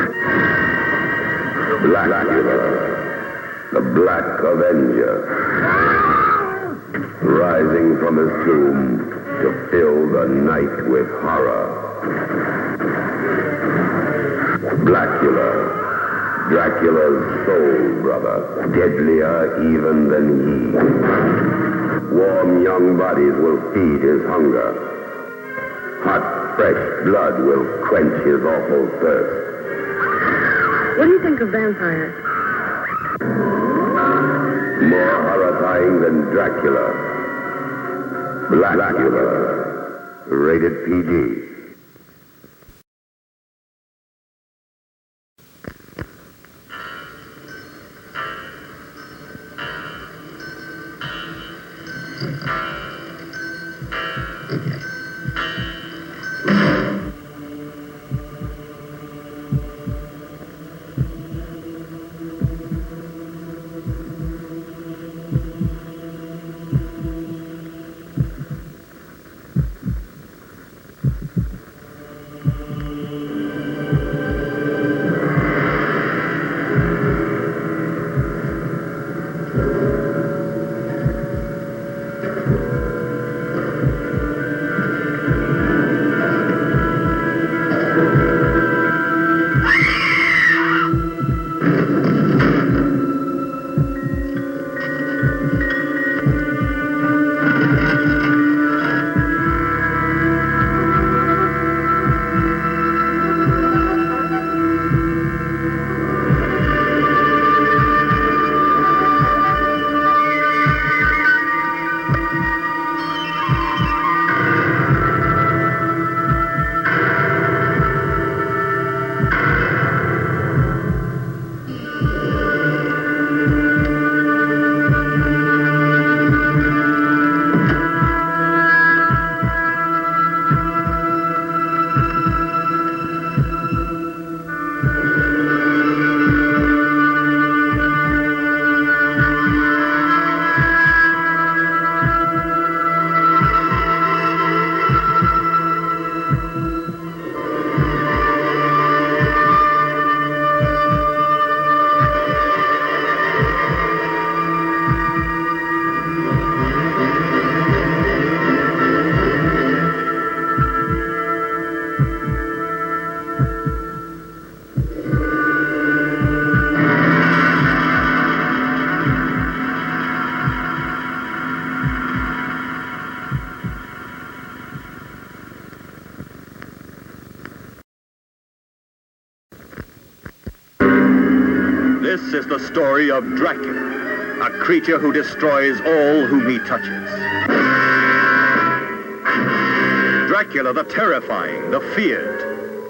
Blackula, the Black Avenger, rising from his tomb to fill the night with horror. Dracula's soul brother, deadlier even than he. Warm young bodies will feed his hunger. Hot, fresh blood will quench his awful thirst. What do you think of vampires? More horrifying than Dracula. Blackula, rated PG. This is the story of Dracula, a creature who destroys all whom he touches. Dracula the terrifying, the feared,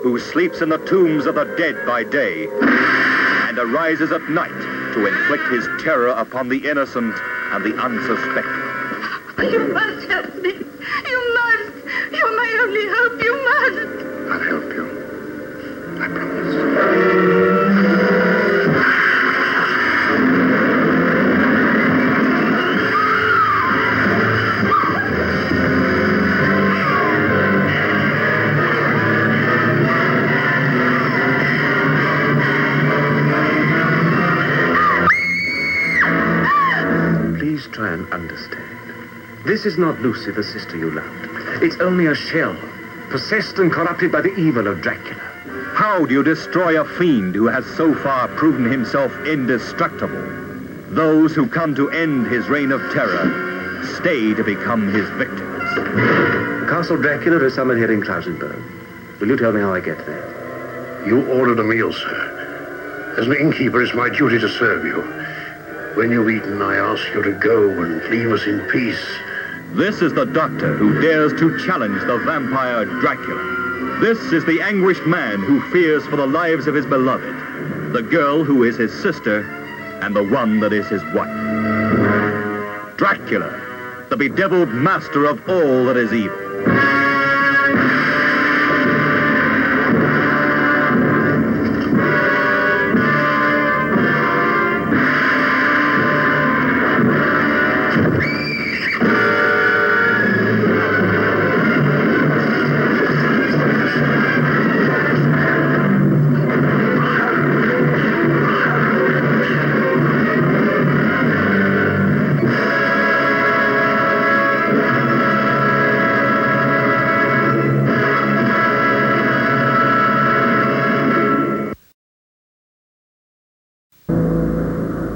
who sleeps in the tombs of the dead by day and arises at night to inflict his terror upon the innocent and the unsuspecting. You must help me. You must. You're my only hope. You must. I'll help you. I promise. Please try and understand. This is not Lucy, the sister you loved. It's only a shell, possessed and corrupted by the evil of Dracula. How do you destroy a fiend who has so far proven himself indestructible? Those who come to end his reign of terror stay to become his victims. Castle Dracula is somewhere here in Klausenberg. Will you tell me how I get there? You ordered a meal, sir. As an innkeeper, it's my duty to serve you. When you've eaten, I ask you to go and leave us in peace. This is the doctor who dares to challenge the vampire Dracula. This is the anguished man who fears for the lives of his beloved, the girl who is his sister, and the one that is his wife. Dracula, the bedeviled master of all that is evil.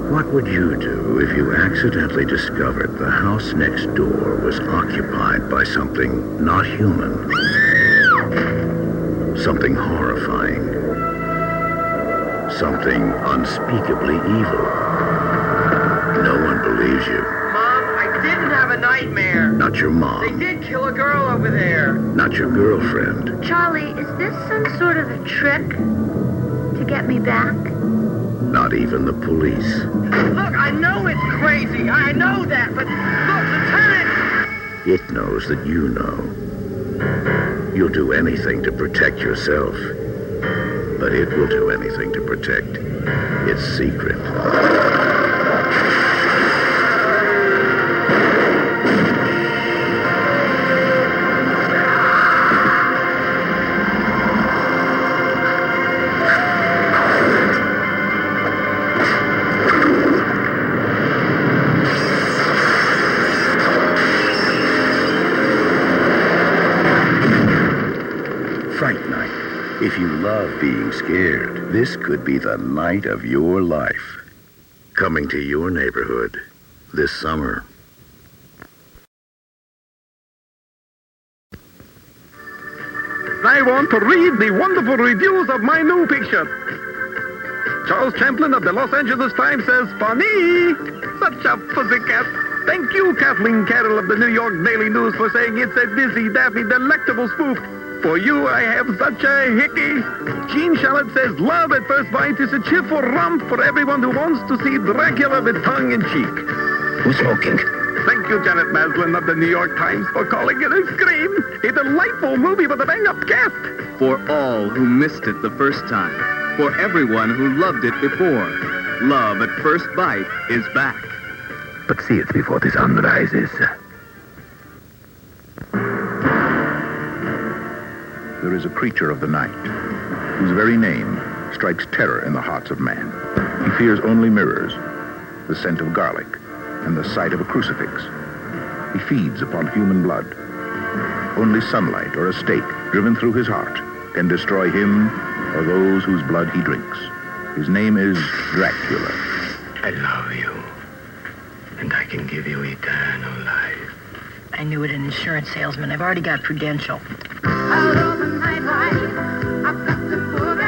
What would you do if you accidentally discovered the house next door was occupied by something not human? Something horrifying. Something unspeakably evil. No one believes you. Mom, I didn't have a nightmare. Not your mom. They did kill a girl over there. Not your girlfriend. Charlie, is this some sort of a trick to get me back? Not even the police. Look, I know it's crazy. I know that, but look, Lieutenant! It knows that you know. You'll do anything to protect yourself. But it will do anything to protect its secret. Fright Night. If you love being scared, this could be the night of your life. Coming to your neighborhood this summer. I want to read the wonderful reviews of my new picture. Charles Champlin of the Los Angeles Times says, funny! Such a pussycat. Thank you, Kathleen Carroll of the New York Daily News, for saying it's a dizzy, daffy, delectable spoof. For you, I have such a hickey. Jean Shalit says, love at first bite is a cheerful romp for everyone who wants to see Dracula with tongue in cheek. Who's smoking? Thank you, Janet Maslin of the New York Times, for calling it a scream. A delightful movie with a bang-up cast. For all who missed it the first time. For everyone who loved it before. Love at First Bite is back. But see it before the sun rises. There is a creature of the night, whose very name strikes terror in the hearts of man. He fears only mirrors, the scent of garlic, and the sight of a crucifix. He feeds upon human blood. Only sunlight or a stake driven through his heart can destroy him or those whose blood he drinks. His name is Dracula. I love you, and I can give you eternal life. I knew it, an insurance salesman. I've already got Prudential. Out of the nightlight, I've got to put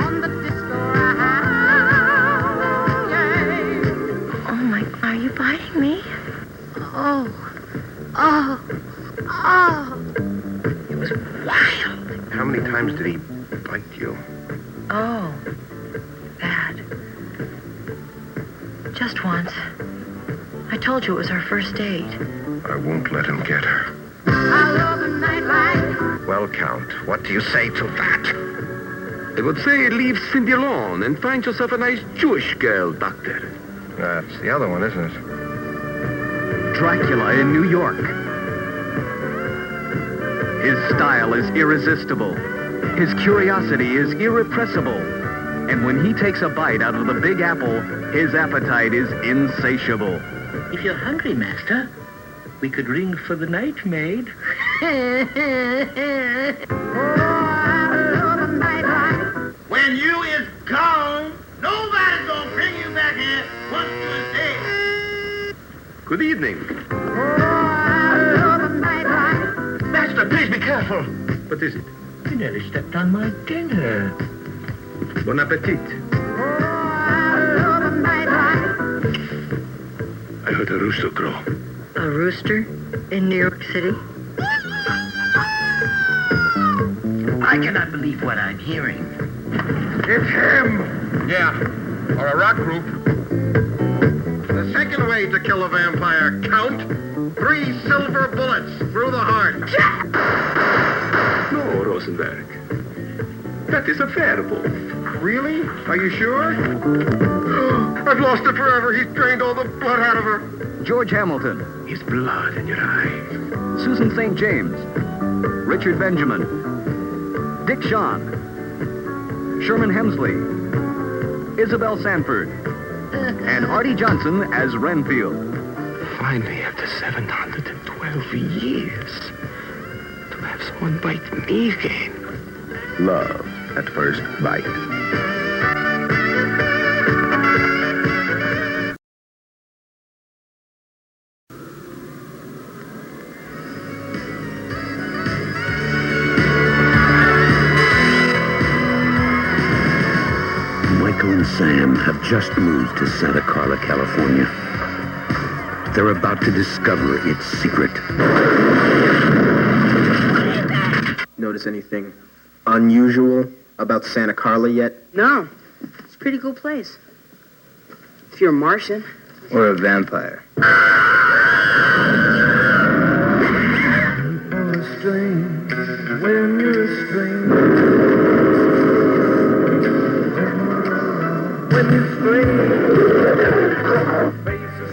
on the disco ride. times did he bite you? Oh, that. Just once. I told you it was our first date. I won't let him get her. Well, Count, what do you say to that? I would say leave Cindy alone and find yourself a nice Jewish girl, Doctor. That's the other one, isn't it? Dracula in New York. His style is irresistible. His curiosity is irrepressible. And when he takes a bite out of the Big Apple, his appetite is insatiable. If you're hungry, Master, we could ring for the night maid. When you is gone, nobody's gonna bring you back here once you is dead. Good evening. Master, please be careful. What is it? You nearly stepped on my dinner. Bon appetit. I heard a rooster crow. A rooster in New York City? I cannot believe what I'm hearing. It's him! Yeah, or a rock group. The second way to kill a vampire, Count. 3 silver bullets through the heart. No, Rosenberg. That is a werewolf. Really? Are you sure? I've lost it forever. He's drained all the blood out of her. George Hamilton. His blood in your eyes. Susan St. James. Richard Benjamin. Dick Shawn. Sherman Hemsley. Isabel Sanford. And Artie Johnson as Renfield. Finally, after 712 years, to have someone bite me again. Love at first bite. Michael and Sam have just moved to Santa Carla, California. They're about to discover its secret. Notice anything unusual about Santa Carla yet? No. It's a pretty cool place. If you're a Martian. Or a vampire. When you're a stranger. When you're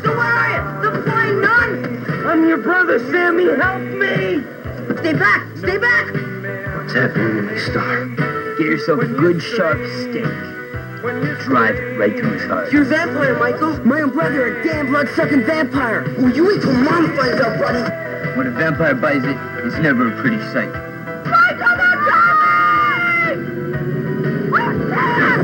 So where are you? The flying nun? I'm your brother, Sammy. Help me! Stay back! Stay back! What's happening, my star? Get yourself a good sharp steak. Drive it right through his heart. You're a vampire, Michael. My own brother, a damn blood-sucking vampire. Oh, you wait till Mom finds out, buddy. When a vampire buys it, it's never a pretty sight. Michael, they're coming! What's that?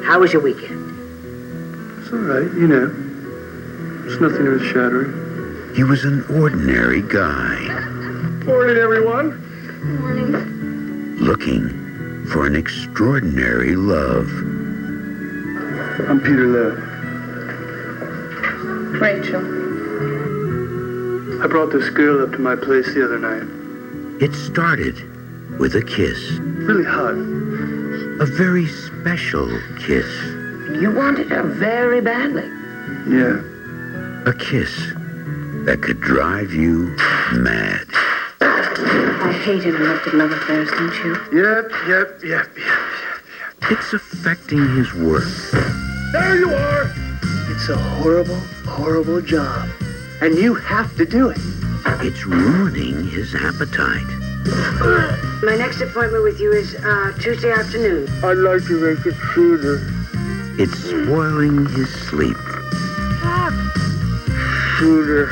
How was your weekend? It's all right, you know. It's nothing earth-shattering. He was an ordinary guy. Morning, everyone. Morning. Looking for an extraordinary love. I'm Peter Lowe. Rachel. I brought this girl up to my place the other night. It started with a kiss. Really hot. A very special kiss. You wanted her very badly. Yeah. A kiss that could drive you mad. I hate interrupted love affairs, don't you? Yep. It's affecting his work. There you are. It's a horrible, horrible job. And you have to do it. It's ruining his appetite. My next appointment with you is Tuesday afternoon. I'd like to make it sooner. It's spoiling his sleep. Sooner.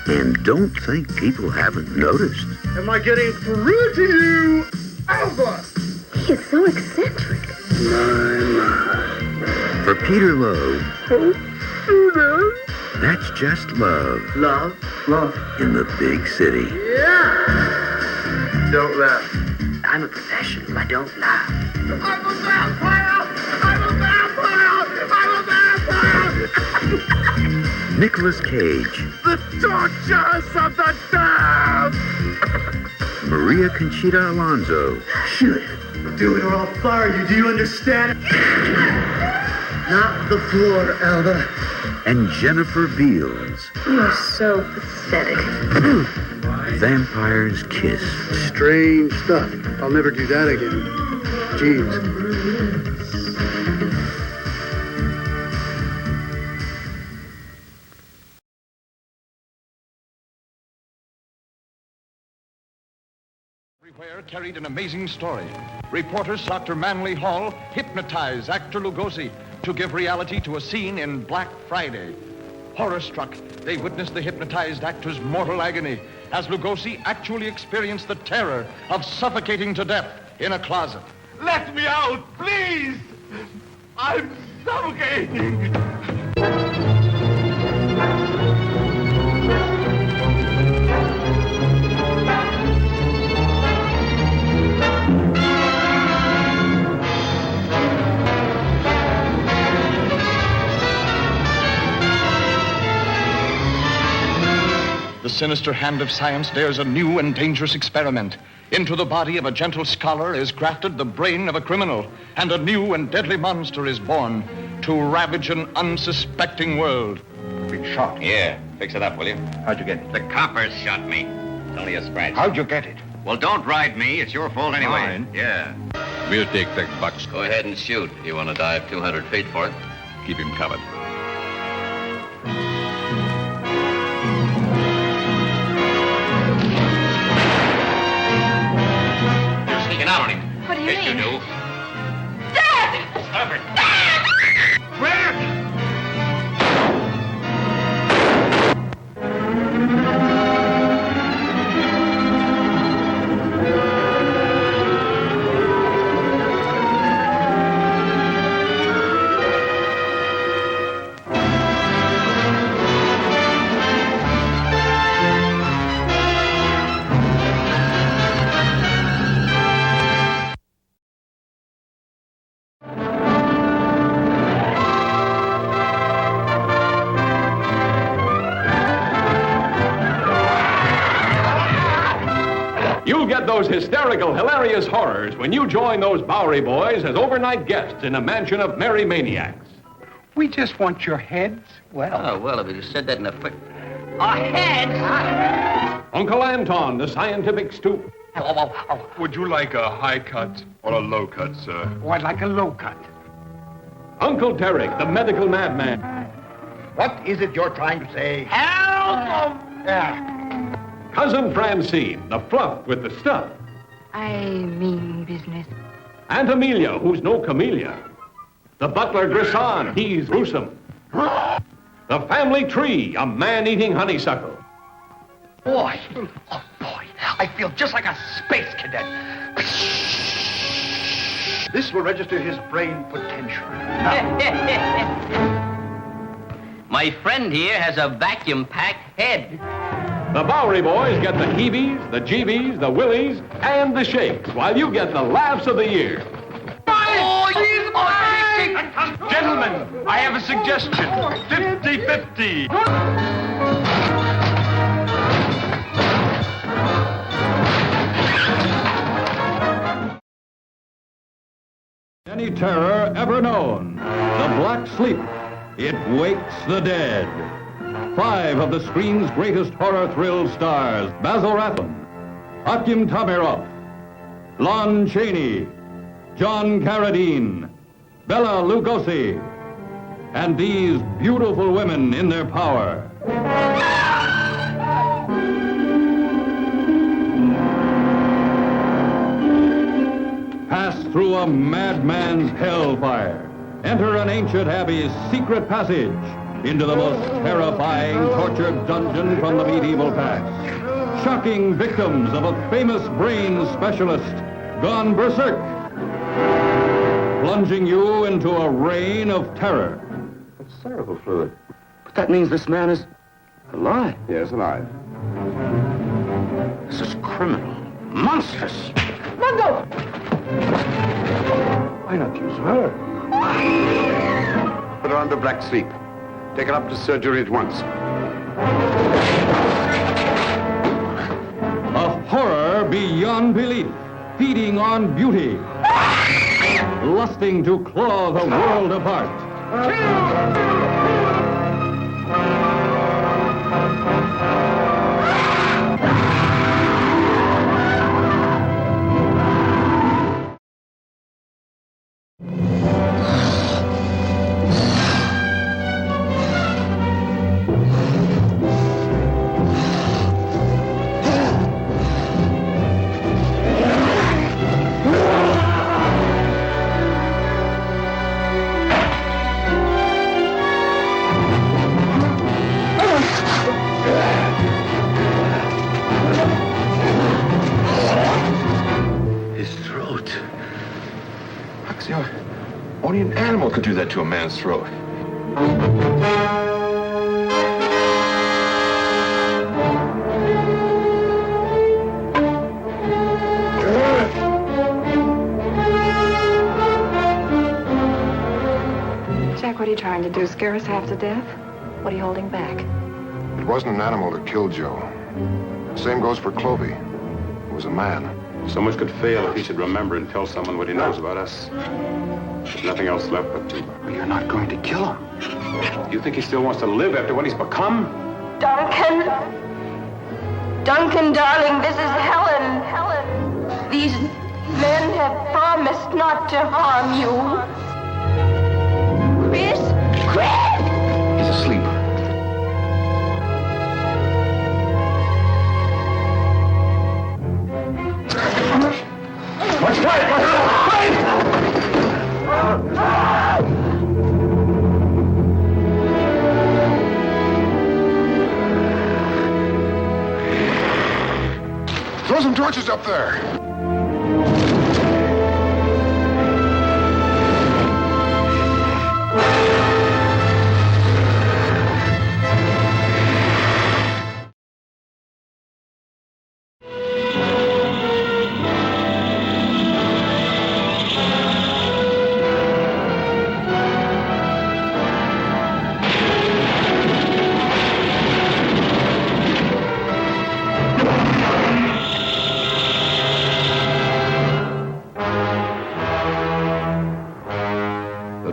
And don't think people haven't noticed. Am I getting through to you, Alva? He is so eccentric. My. For Peter Lowe, Oh, sooner. That's just love. Love? Love. In the big city. Yeah! Don't laugh. I'm a professional. I don't laugh. I'm a vampire! I'm a vampire! I'm a vampire! Nicolas Cage. The torturers of the damned! Maria Conchita Alonso. Shoot. Do it or I'll fire you. Do you understand? Not the floor, Alba. And Jennifer Beals. You're so pathetic. Vampire's Kiss. Strange stuff. I'll never do that again. Jeeves. Everywhere carried an amazing story. Reporters Dr. Manley Hall hypnotized actor Lugosi to give reality to a scene in Black Friday. Horror-struck, they witnessed the hypnotized actor's mortal agony as Lugosi actually experienced the terror of suffocating to death in a closet. Let me out, please! I'm suffocating! The sinister hand of science dares a new and dangerous experiment. Into the body of a gentle scholar is grafted the brain of a criminal, and a new and deadly monster is born to ravage an unsuspecting world. Been shot. Yeah, fix it up, will you? How'd you get it? The coppers shot me. It's only a scratch. How'd you get it? Well, don't ride me. It's your fault anyway. Mine? Yeah. We'll take that bucks. Go ahead and shoot. You want to dive 200 feet for it? Keep him covered. Sneaking out on him. What do you Yes, mean? you do. Dad! Stop it. You'll get those hysterical, hilarious horrors when you join those Bowery boys as overnight guests in a mansion of merry maniacs. We just want your heads. Well. Oh, well, if you said that in a quick... Our heads? Uncle Anton, the scientific stoop. Would you like a high cut or a low cut, sir? Oh, I'd like a low cut. Uncle Derek, the medical madman. What is it you're trying to say? Help! Cousin Francine, the fluff with the stuff. I mean business. Aunt Amelia, who's no camellia. The butler Grisson, he's gruesome. The family tree, a man-eating honeysuckle. Boy, oh boy, I feel just like a space cadet. This will register his brain potential. My friend here has a vacuum-packed head. The Bowery boys get the heebies, the jeebies, the willies, and the shakes, while you get the laughs of the year. Oh, he's mine! Gentlemen, I have a suggestion. 50-50. Any terror ever known. The Black Sleep. It wakes the dead. 5 of the screen's greatest horror thrill stars: Basil Rathbone, Akim Tamirov, Lon Chaney, John Carradine, Bela Lugosi, and these beautiful women in their power. Pass through a madman's hellfire. Enter an ancient abbey's secret passage into the most terrifying tortured dungeon from the medieval past. Shocking victims of a famous brain specialist gone berserk. Plunging you into a reign of terror. It's cerebral fluid. That means this man is alive. Yes, alive. This is criminal. Monstrous. Mungo! Why not use her? Put her under black sleep. Take her up to surgery at once. A horror beyond belief, feeding on beauty, lusting to claw the world apart. Only an animal could do that to a man's throat. Jack, what are you trying to do? Scare us half to death? What are you holding back? It wasn't an animal that killed Joe. Same goes for Clovey. It was a man. So much could fail if he should remember and tell someone what he knows about us. There's nothing else left but to... But you're not going to kill him. You think he still wants to live after what he's become? Duncan! Duncan, darling, this is Helen. Helen. These men have promised not to harm you. Chris! Chris! He's asleep. What's right? Throw some torches up there.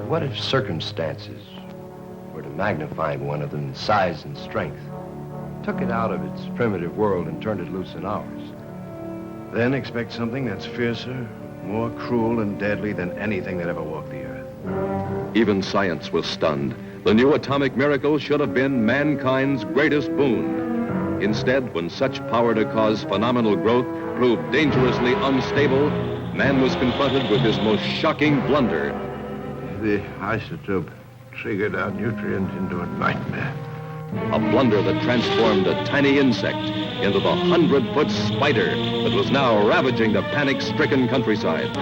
What if circumstances were to magnify one of them in size and strength, took it out of its primitive world and turned it loose in ours? Then expect something that's fiercer, more cruel and deadly than anything that ever walked the earth. Even science was stunned. The new atomic miracle should have been mankind's greatest boon. Instead, when such power to cause phenomenal growth proved dangerously unstable, man was confronted with his most shocking blunder. The isotope triggered our nutrients into a nightmare. A blunder that transformed a tiny insect into the 100-foot spider that was now ravaging the panic-stricken countryside.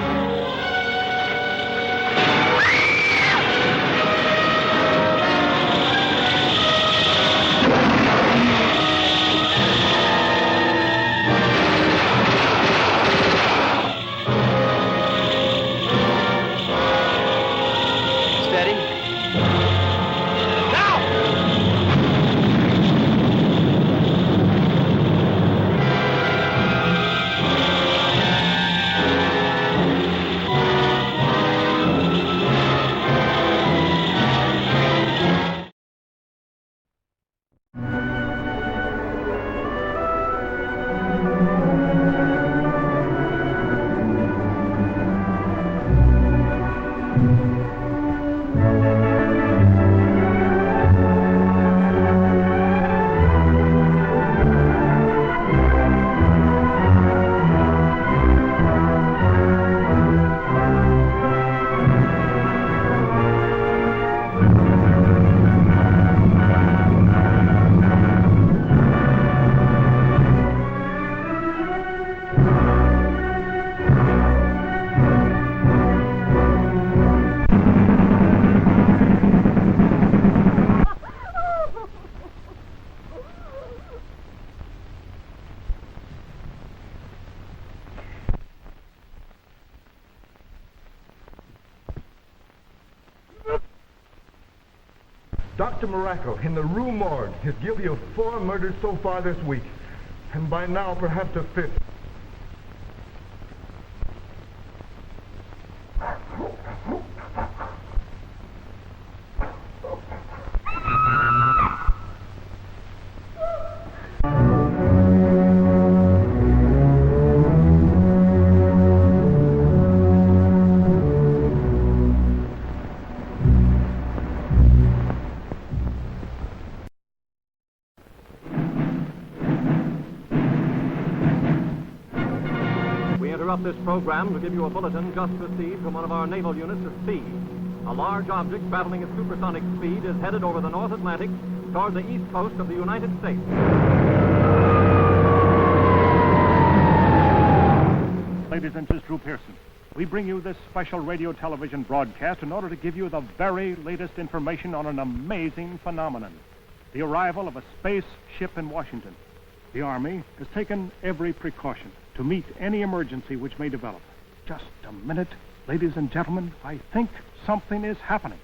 Dr. Morocco in the Rue Morgue is guilty of 4 murders so far this week, and by now perhaps a 5th. This program to give you a bulletin just received from one of our naval units at sea. A large object battling at supersonic speed is headed over the North Atlantic toward the east coast of the United States. Ladies and gentlemen, this is Drew Pearson. We bring you this special radio television broadcast in order to give you the very latest information on an amazing phenomenon, the arrival of a space ship in Washington. The Army has taken every precaution to meet any emergency which may develop. Just a minute, ladies and gentlemen, I think something is happening.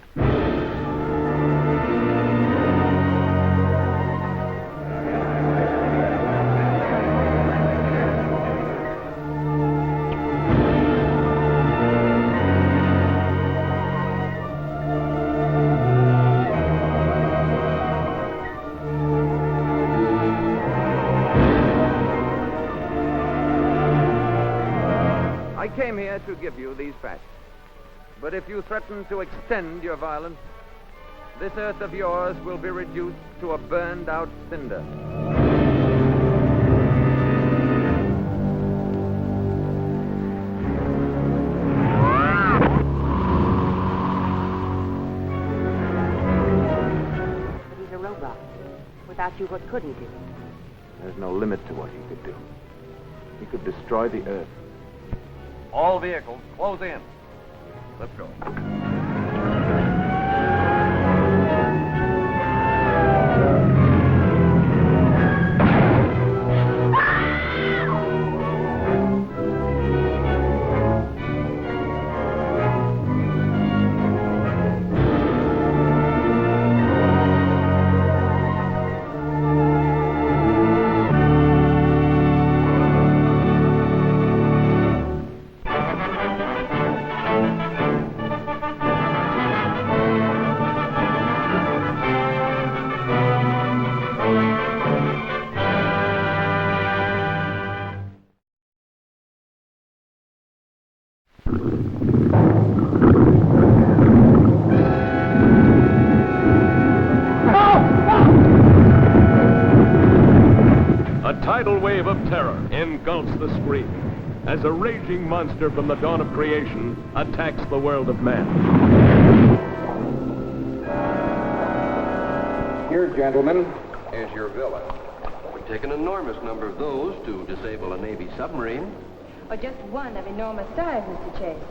I came here to give you these facts. But if you threaten to extend your violence, this earth of yours will be reduced to a burned-out cinder. But he's a robot. Without you, what could he do? There's no limit to what he could do. He could destroy the earth. All vehicles, close in. Let's go. Tidal wave of terror engulfs the screen as a raging monster from the dawn of creation attacks the world of man. Here, gentlemen, is your villa. It would take an enormous number of those to disable a Navy submarine. Or just one of enormous size, Mr. Chase.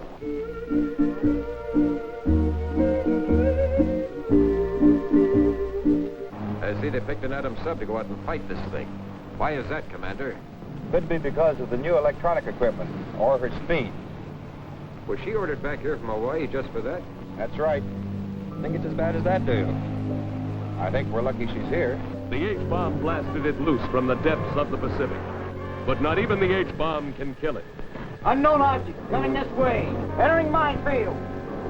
I see they picked an Adam sub to go out and fight this thing. Why is that, Commander? Could be because of the new electronic equipment, or her speed. Was she ordered back here from Hawaii just for that? That's right. Think it's as bad as that, do you? I think we're lucky she's here. The H-bomb blasted it loose from the depths of the Pacific. But not even the H-bomb can kill it. Unknown object coming this way. Entering minefield.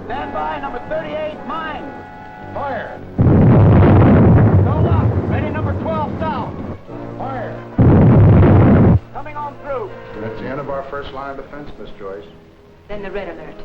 Stand by, number 38, mine. Fire. Hold up. Ready, number 12, south. Fire. Coming on through. That's the end of our first line of defense, Miss Joyce. Then the red alert.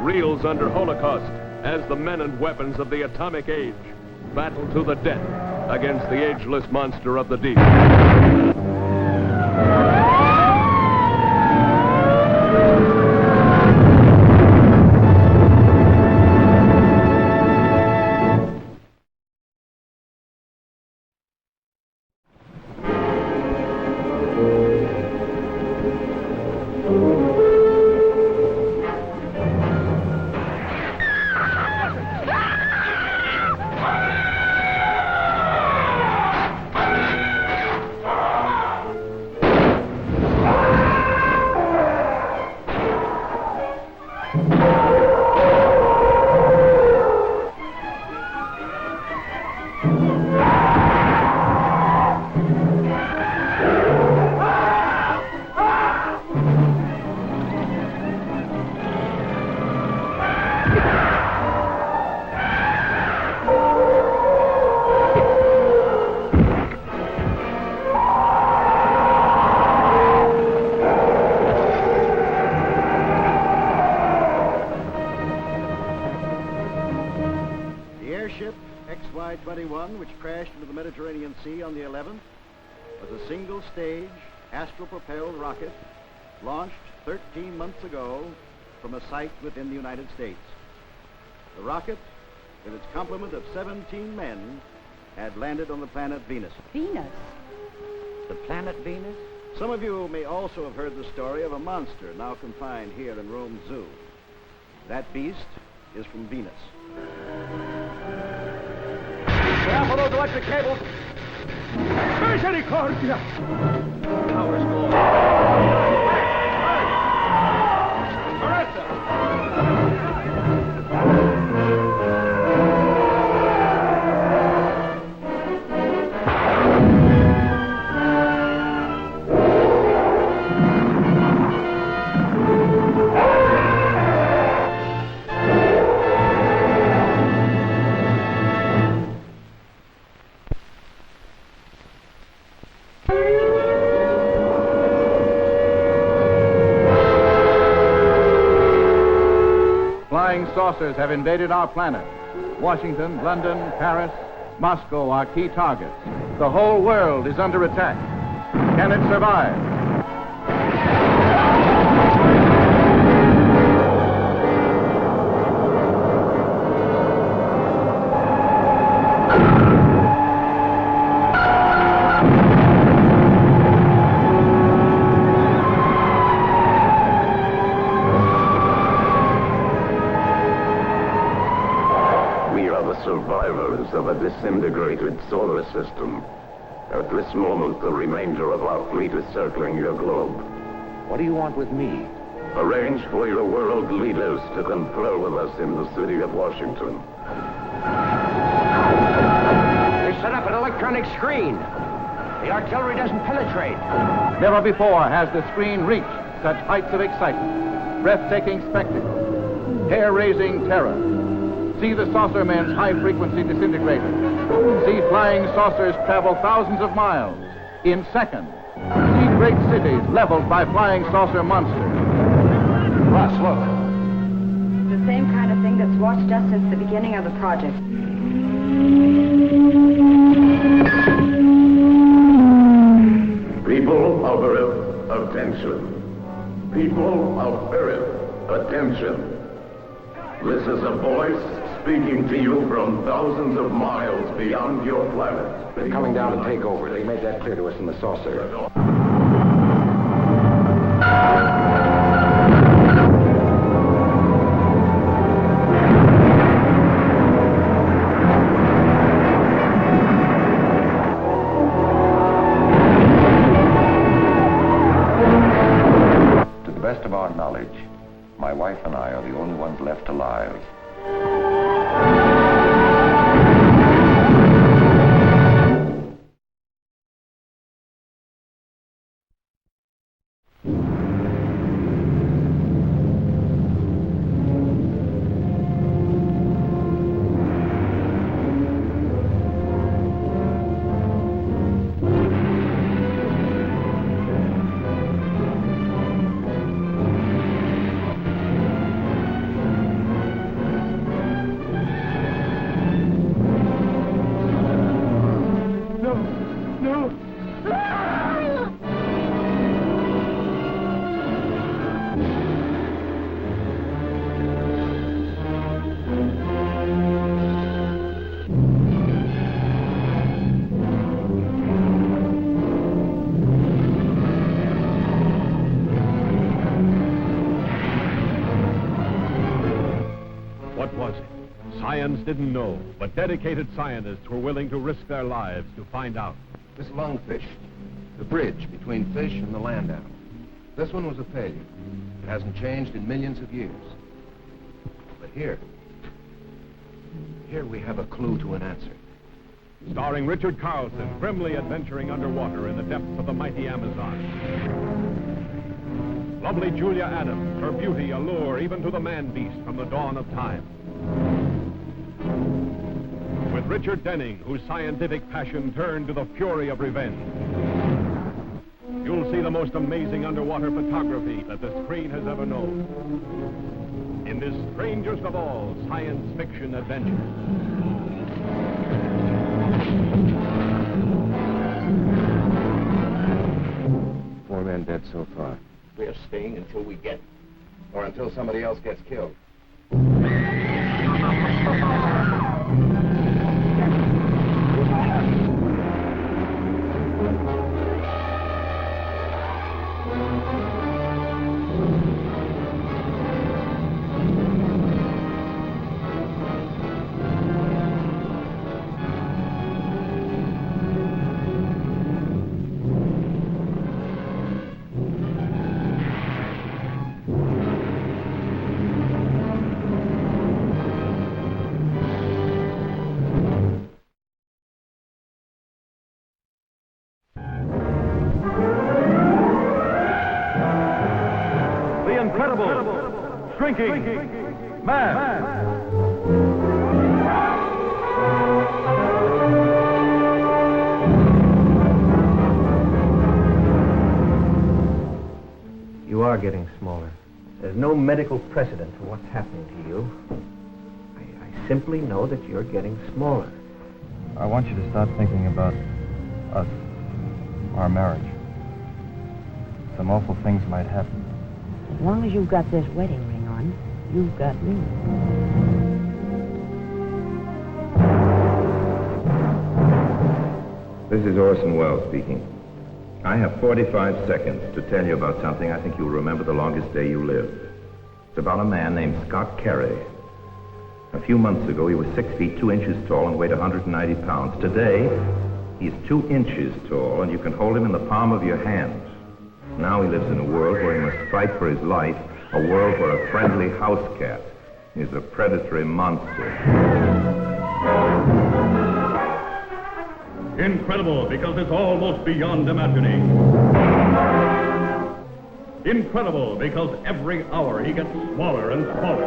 Reels under Holocaust as the men and weapons of the atomic age battle to the death against the ageless monster of the deep. airship XY-21, which crashed into the Mediterranean Sea on the 11th, was a single-stage, astral-propelled rocket launched 13 months ago from a site within the United States. The rocket, with its complement of 17 men, had landed on the planet Venus. Venus? The planet Venus? Some of you may also have heard the story of a monster now confined here in Rome Zoo. That beast is from Venus. Grab for those electric cables. Misericordia! Power's going. Arrest Flying saucers have invaded our planet. Washington, London, Paris, Moscow are key targets. The whole world is under attack. Can it survive? Survivors of a disintegrated solar system. At this moment, the remainder of our fleet is circling your globe. What do you want with me? Arrange for your world leaders to confer with us in the city of Washington. They set up an electronic screen. The artillery doesn't penetrate. Never before has the screen reached such heights of excitement. Breathtaking spectacle. Hair-raising terror. See the saucer men's high-frequency disintegrator. See flying saucers travel thousands of miles in seconds. See great cities leveled by flying saucer monsters. Russ, look. The same kind of thing that's watched us since the beginning of the project. People of Earth, attention. People of Earth, attention. This is a voice speaking to you from thousands of miles beyond your planet. They're coming down to take over. They made that clear to us in the saucer. To the best of our knowledge, my wife and I are the only ones left alive. What was it? Science didn't know, but dedicated scientists were willing to risk their lives to find out. This lungfish, the bridge between fish and the land animal. This one was a failure. It hasn't changed in millions of years. But here we have a clue to an answer. Starring Richard Carlson, grimly adventuring underwater in the depths of the mighty Amazon. Lovely Julia Adams, her beauty a lure even to the man-beast from the dawn of time. With Richard Denning, whose scientific passion turned to the fury of revenge. You'll see the most amazing underwater photography that the screen has ever known. In this strangest of all science fiction adventures. Four men dead so far. We're staying until we get, or until somebody else gets killed. Shrinking man. You are getting smaller. There's no medical precedent for what's happening to you. I simply know that you're getting smaller. I want you to start thinking about us, our marriage. Some awful things might happen. As long as you've got this wedding ring on, you've got me. This is Orson Welles speaking. I have 45 seconds to tell you about something I think you'll remember the longest day you live. It's about a man named Scott Carey. A few months ago, he was 6 feet 2 inches tall and weighed 190 pounds. Today, he's 2 inches tall, and you can hold him in the palm of your hand. Now he lives in a world where he must fight for his life, a world where a friendly house cat is a predatory monster. Incredible, because it's almost beyond imagining. Incredible, because every hour he gets smaller and smaller.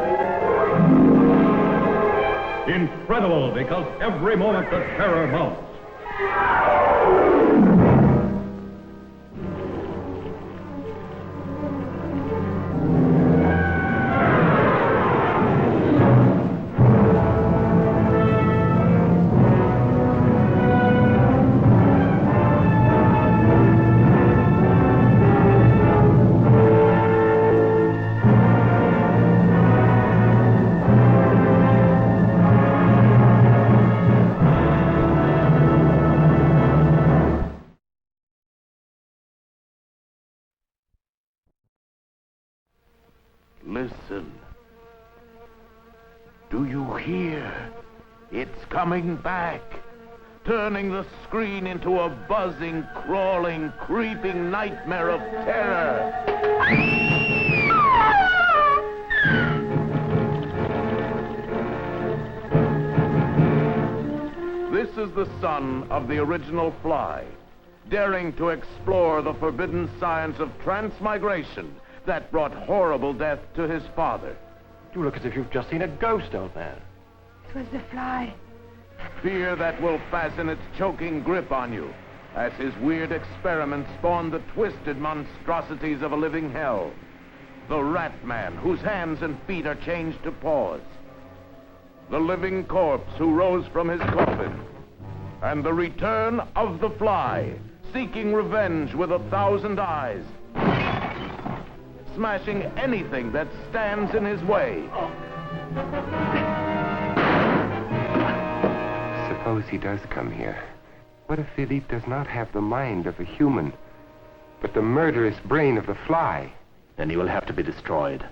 Incredible, because every moment the terror mounts. Listen. Do you hear? It's coming back, turning the screen into a buzzing, crawling, creeping nightmare of terror. This is the son of the original Fly, daring to explore the forbidden science of transmigration that brought horrible death to his father. You look as if you've just seen a ghost, old man. It was the Fly. Fear that will fasten its choking grip on you, as his weird experiments spawn the twisted monstrosities of a living hell. The Rat Man, whose hands and feet are changed to paws. The living corpse who rose from his coffin. And the return of the Fly, seeking revenge with 1,000 eyes. Smashing anything that stands in his way. Suppose he does come here. What if Philippe does not have the mind of a human, but the murderous brain of the Fly? Then he will have to be destroyed.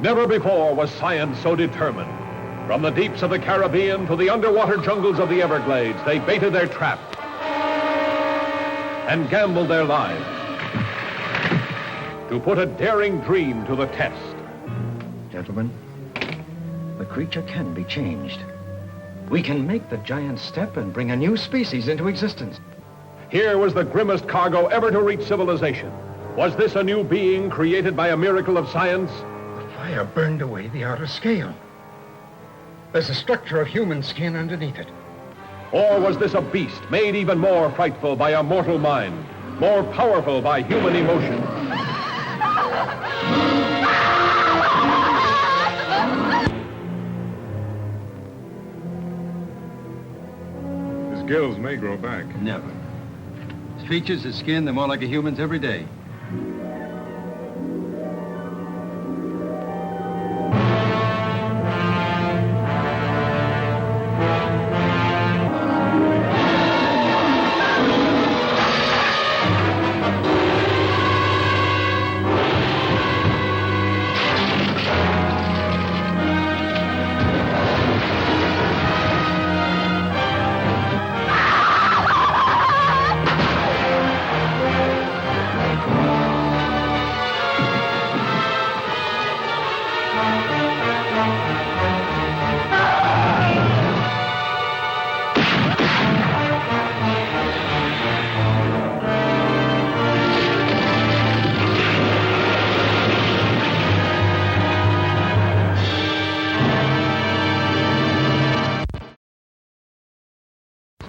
Never before was science so determined. From the deeps of the Caribbean to the underwater jungles of the Everglades, they baited their trap and gambled their lives. to put a daring dream to the test. Gentlemen, the creature can be changed. We can make the giant step and bring a new species into existence. Here was the grimmest cargo ever to reach civilization. Was this a new being created by a miracle of science? The fire burned away the outer scale. There's a structure of human skin underneath it. Or was this a beast made even more frightful by a mortal mind, more powerful by human emotion? His gills may grow back. Never. His features, his skin, they're more like a human's every day.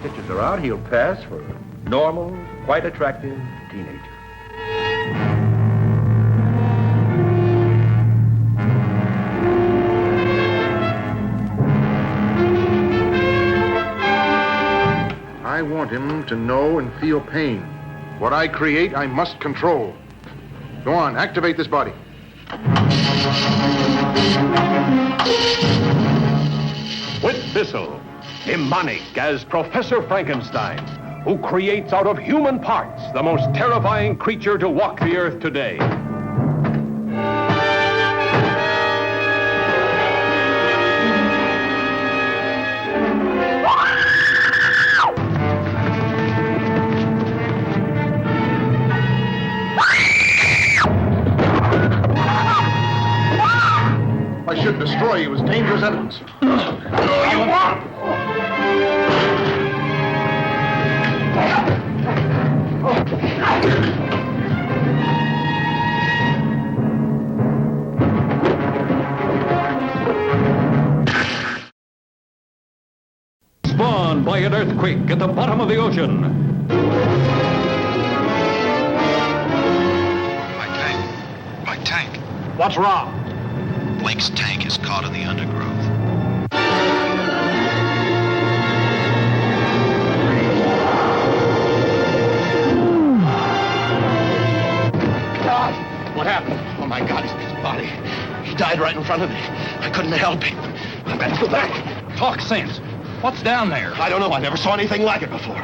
Stitches are out, he'll pass for a normal, quite attractive teenager. I want him to know and feel pain. What I create, I must control. Go on, activate this body. With Bissell, demonic as Professor Frankenstein, who creates out of human parts the most terrifying creature to walk the earth today. I should destroy you as dangerous evidence. You won't! Spawned by an earthquake at the bottom of the ocean. My tank. What's wrong? Blake's tank is caught in the undergrowth. God! What happened? Oh my God, his body. He died right in front of me. I couldn't help him. I better go back. Talk sense. What's down there? I don't know. I never saw anything like it before.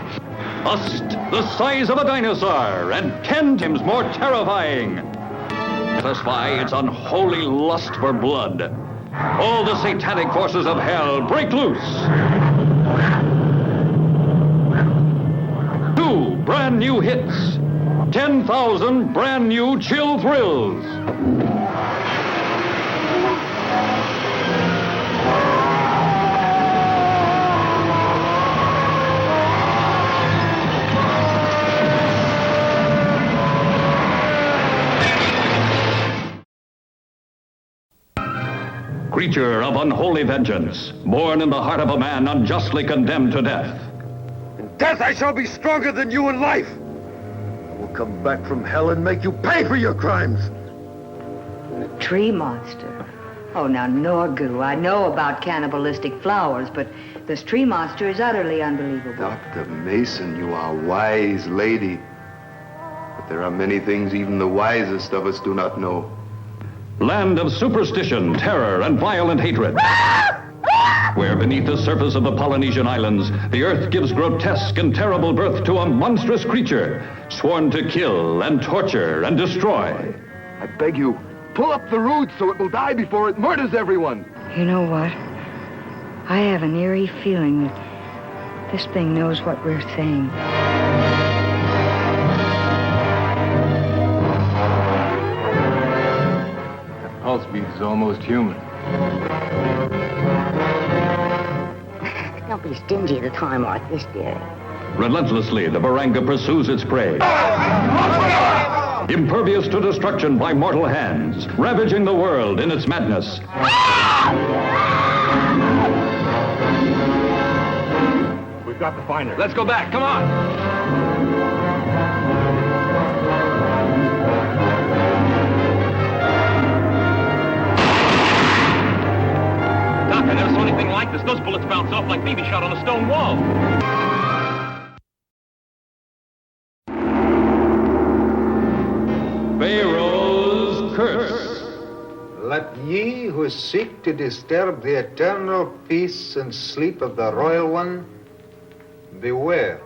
Bust the size of a dinosaur and 10 times more terrifying. Satisfy its unholy lust for blood. All the satanic forces of hell break loose. 2 brand new hits. 10,000 brand new chill thrills. Creature of unholy vengeance, born in the heart of a man unjustly condemned to death. In death I shall be stronger than you in life. I will come back from hell and make you pay for your crimes. A tree monster. Oh, now, Norgu, I know about cannibalistic flowers, but this tree monster is utterly unbelievable. Dr. Mason, you are a wise lady. But there are many things even the wisest of us do not know. Land of superstition, terror, and violent hatred. Where beneath the surface of the Polynesian islands, the earth gives grotesque and terrible birth to a monstrous creature, sworn to kill and torture and destroy. I beg you, pull up the root so it will die before it murders everyone. You know what? I have an eerie feeling that this thing knows what we're saying. He's almost human. Don't be stingy at a time like this, dear. Relentlessly, the baranga pursues its prey. Impervious to destruction by mortal hands, ravaging the world in its madness. We've got to find her. Let's go back. Come on. Doc, I never saw anything like this. Those bullets bounce off like BB shot on a stone wall. Pharaoh's curse. Let ye who seek to disturb the eternal peace and sleep of the Royal One beware.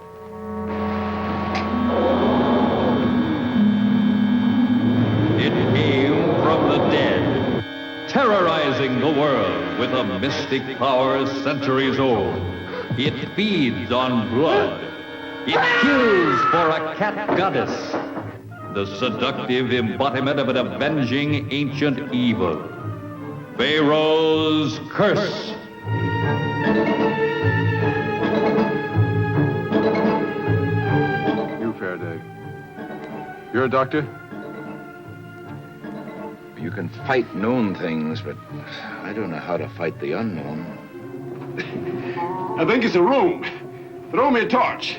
It came from the dead, terrorizing the world with a mystic power centuries old. It feeds on blood. It kills for a cat goddess. The seductive embodiment of an avenging ancient evil. Pharaoh's curse. You, Faraday. You're a doctor? You can fight known things, but I don't know how to fight the unknown. I think it's a room. Throw me a torch.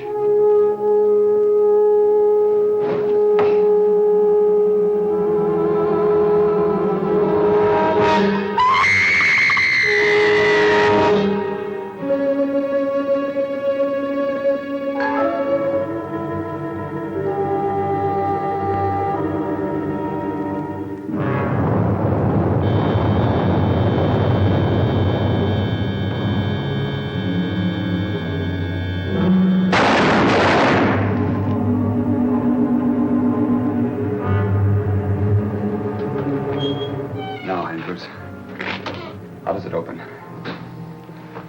How does it open?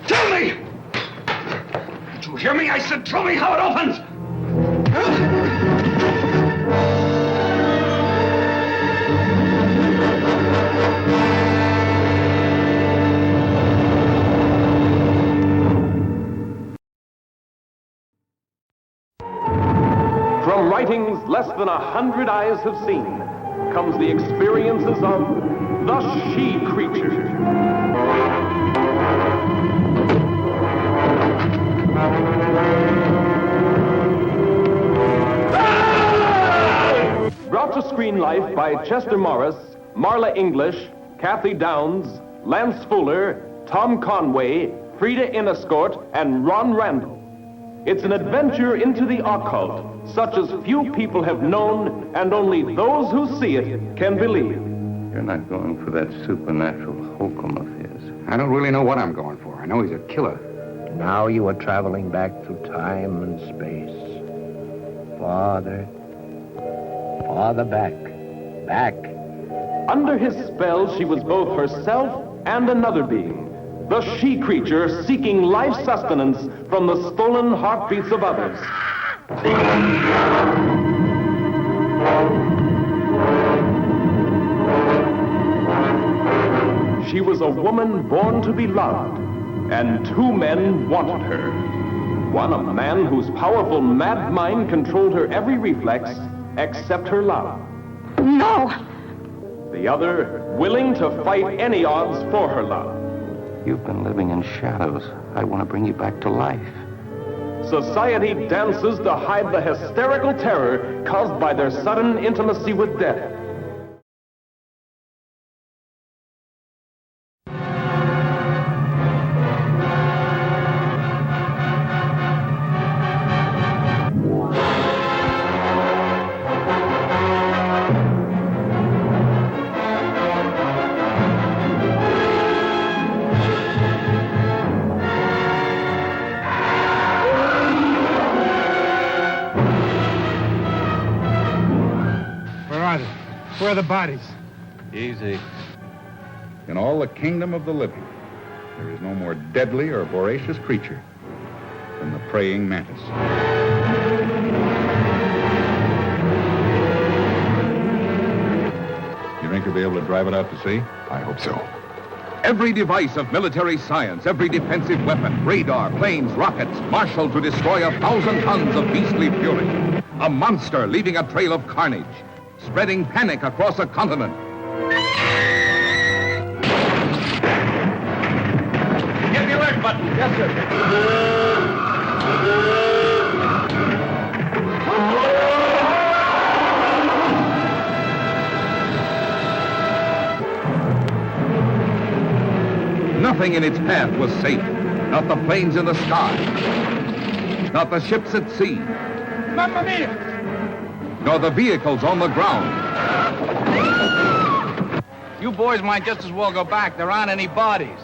Tell me! Did you hear me? I said, tell me how it opens! From writings less than 100 eyes have seen comes the experiences of the she-creature. Brought to screen life by Chester Morris, Marla English, Kathy Downs, Lance Fuller, Tom Conway, Frida Inescort, and Ron Randall. It's an adventure into the occult, such as few people have known, and only those who see it can believe. You're not going for that supernatural hokum of his. I don't really know what I'm going for. I know he's a killer. Now you are traveling back through time and space. Farther back. Under his spell, she was both herself and another being. The she-creature seeking life sustenance from the stolen heartbeats of others. She was a woman born to be loved, and two men wanted her. One, a man whose powerful mad mind controlled her every reflex except her love. No! The other, willing to fight any odds for her love. You've been living in shadows. I want to bring you back to life. Society dances to hide the hysterical terror caused by their sudden intimacy with death. Where are the bodies? Easy. In all the kingdom of the living, there is no more deadly or voracious creature than the praying mantis. You drink your you'll be able to drive it out to sea? I hope so. Every device of military science, every defensive weapon, radar, planes, rockets, marshaled to destroy 1,000 tons of beastly fury. A monster leaving a trail of carnage, spreading panic across a continent. Hit the alert button. Yes, sir. Nothing in its path was safe. Not the planes in the sky. Not the ships at sea. Mamma mia! Nor the vehicles on the ground. You boys might just as well go back. There aren't any bodies.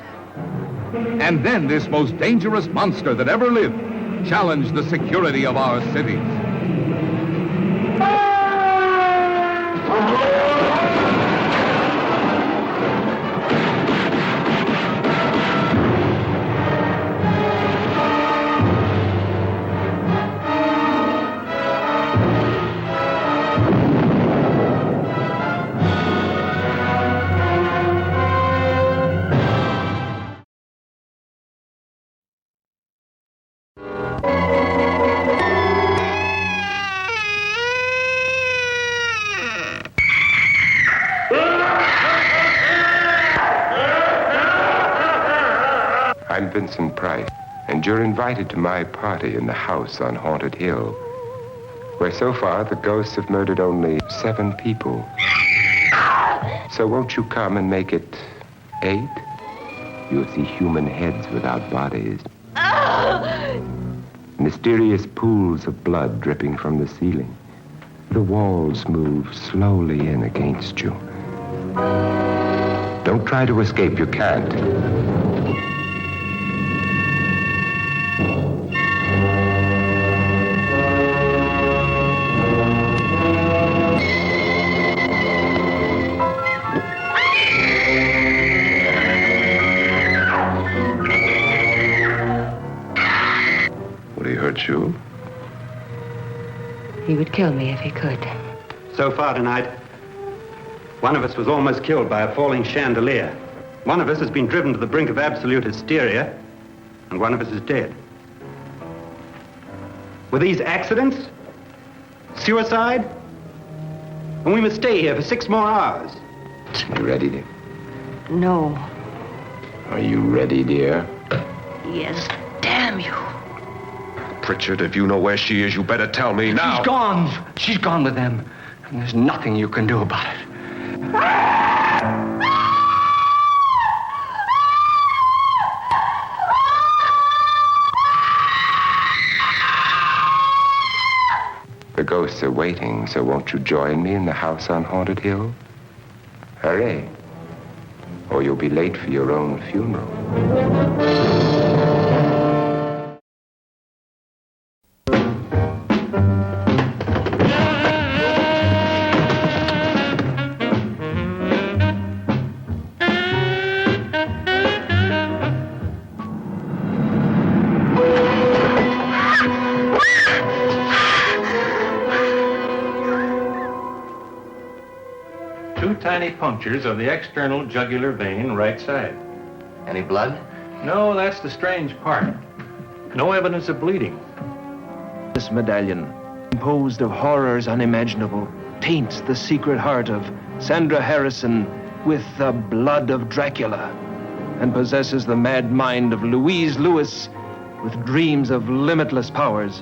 And then this most dangerous monster that ever lived challenged the security of our cities. I'm Vincent Price, and you're invited to my party in the house on Haunted Hill, where so far the ghosts have murdered only 7 people. So won't you come and make it 8? You'll see human heads without bodies. Mysterious pools of blood dripping from the ceiling. The walls move slowly in against you. Don't try to escape, you can't. You? He would kill me if he could. So far tonight, one of us was almost killed by a falling chandelier. One of us has been driven to the brink of absolute hysteria, and one of us is dead. Were these accidents? Suicide? And we must stay here for 6 more hours. You ready, dear? No. Are you ready, dear? Yes, damn you. Pritchard, if you know where she is, you better tell me now. She's gone. She's gone with them. And there's nothing you can do about it. The ghosts are waiting, so won't you join me in the house on Haunted Hill? Hurry, or you'll be late for your own funeral. 2 tiny punctures of the external jugular vein, right side. Any blood? No, that's the strange part. No evidence of bleeding. This medallion, composed of horrors unimaginable, taints the secret heart of Sandra Harrison with the blood of Dracula, and possesses the mad mind of Louise Lewis with dreams of limitless powers.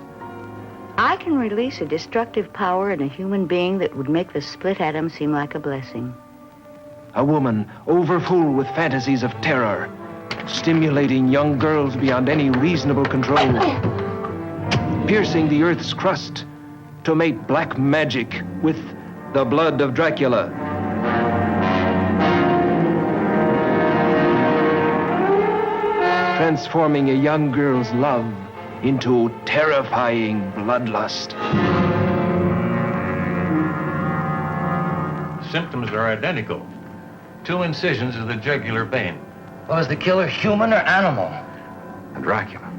I can release a destructive power in a human being that would make the split atom seem like a blessing. A woman overfull with fantasies of terror, stimulating young girls beyond any reasonable control, piercing the earth's crust to mate black magic with the blood of Dracula. Transforming a young girl's love into terrifying bloodlust. Symptoms are identical. 2 incisions of the jugular vein. Well, is the killer human or animal? Dracula.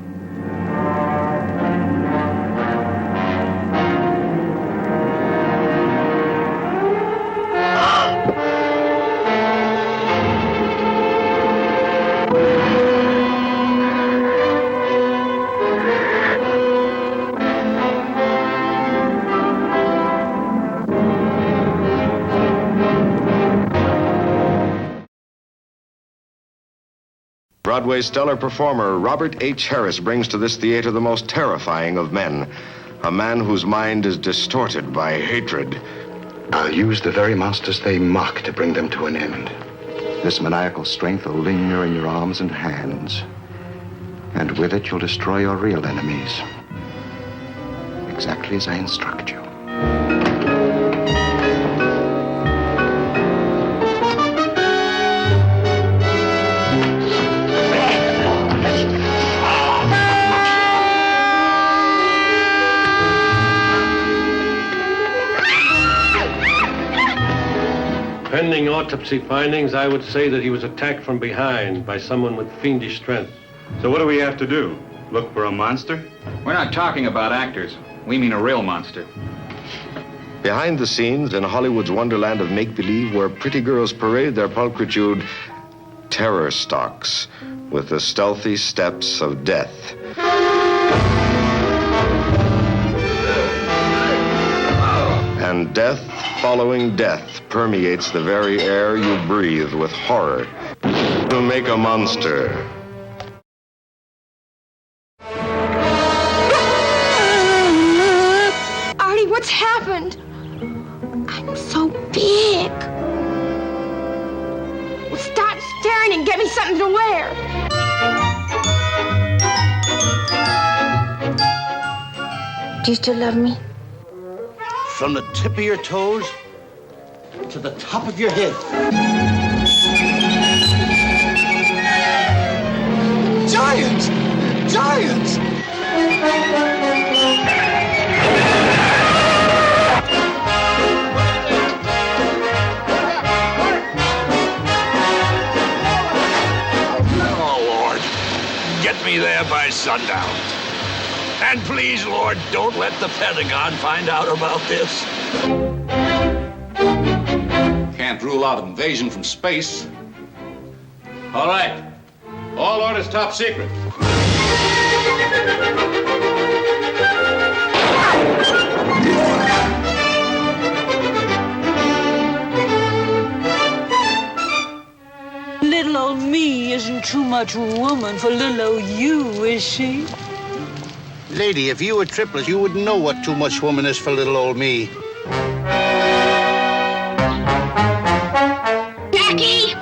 Broadway's stellar performer Robert H. Harris brings to this theater the most terrifying of men. A man whose mind is distorted by hatred. I'll use the very monsters they mock to bring them to an end. This maniacal strength will linger in your arms and hands. And with it, you'll destroy your real enemies. Exactly as I instruct you. Pending autopsy findings, I would say that he was attacked from behind by someone with fiendish strength. So what do we have to do? Look for a monster? We're not talking about actors. We mean a real monster. Behind the scenes in Hollywood's wonderland of make-believe, where pretty girls parade their pulchritude, terror stalks with the stealthy steps of death. And death following death permeates the very air you breathe with horror. To make a monster. Artie, what's happened? I'm so big. Well, stop staring and get me something to wear. Do you still love me? From the tip of your toes to the top of your head. Giants! Giants! Oh, Lord. Get me there by sundown. And please, Lord, don't let the Pentagon find out about this. Can't rule out invasion from space. All right. All orders top secret. Little old me isn't too much woman for little old you, is she? Lady, if you were triplets, you wouldn't know what too much woman is for little old me. Jackie!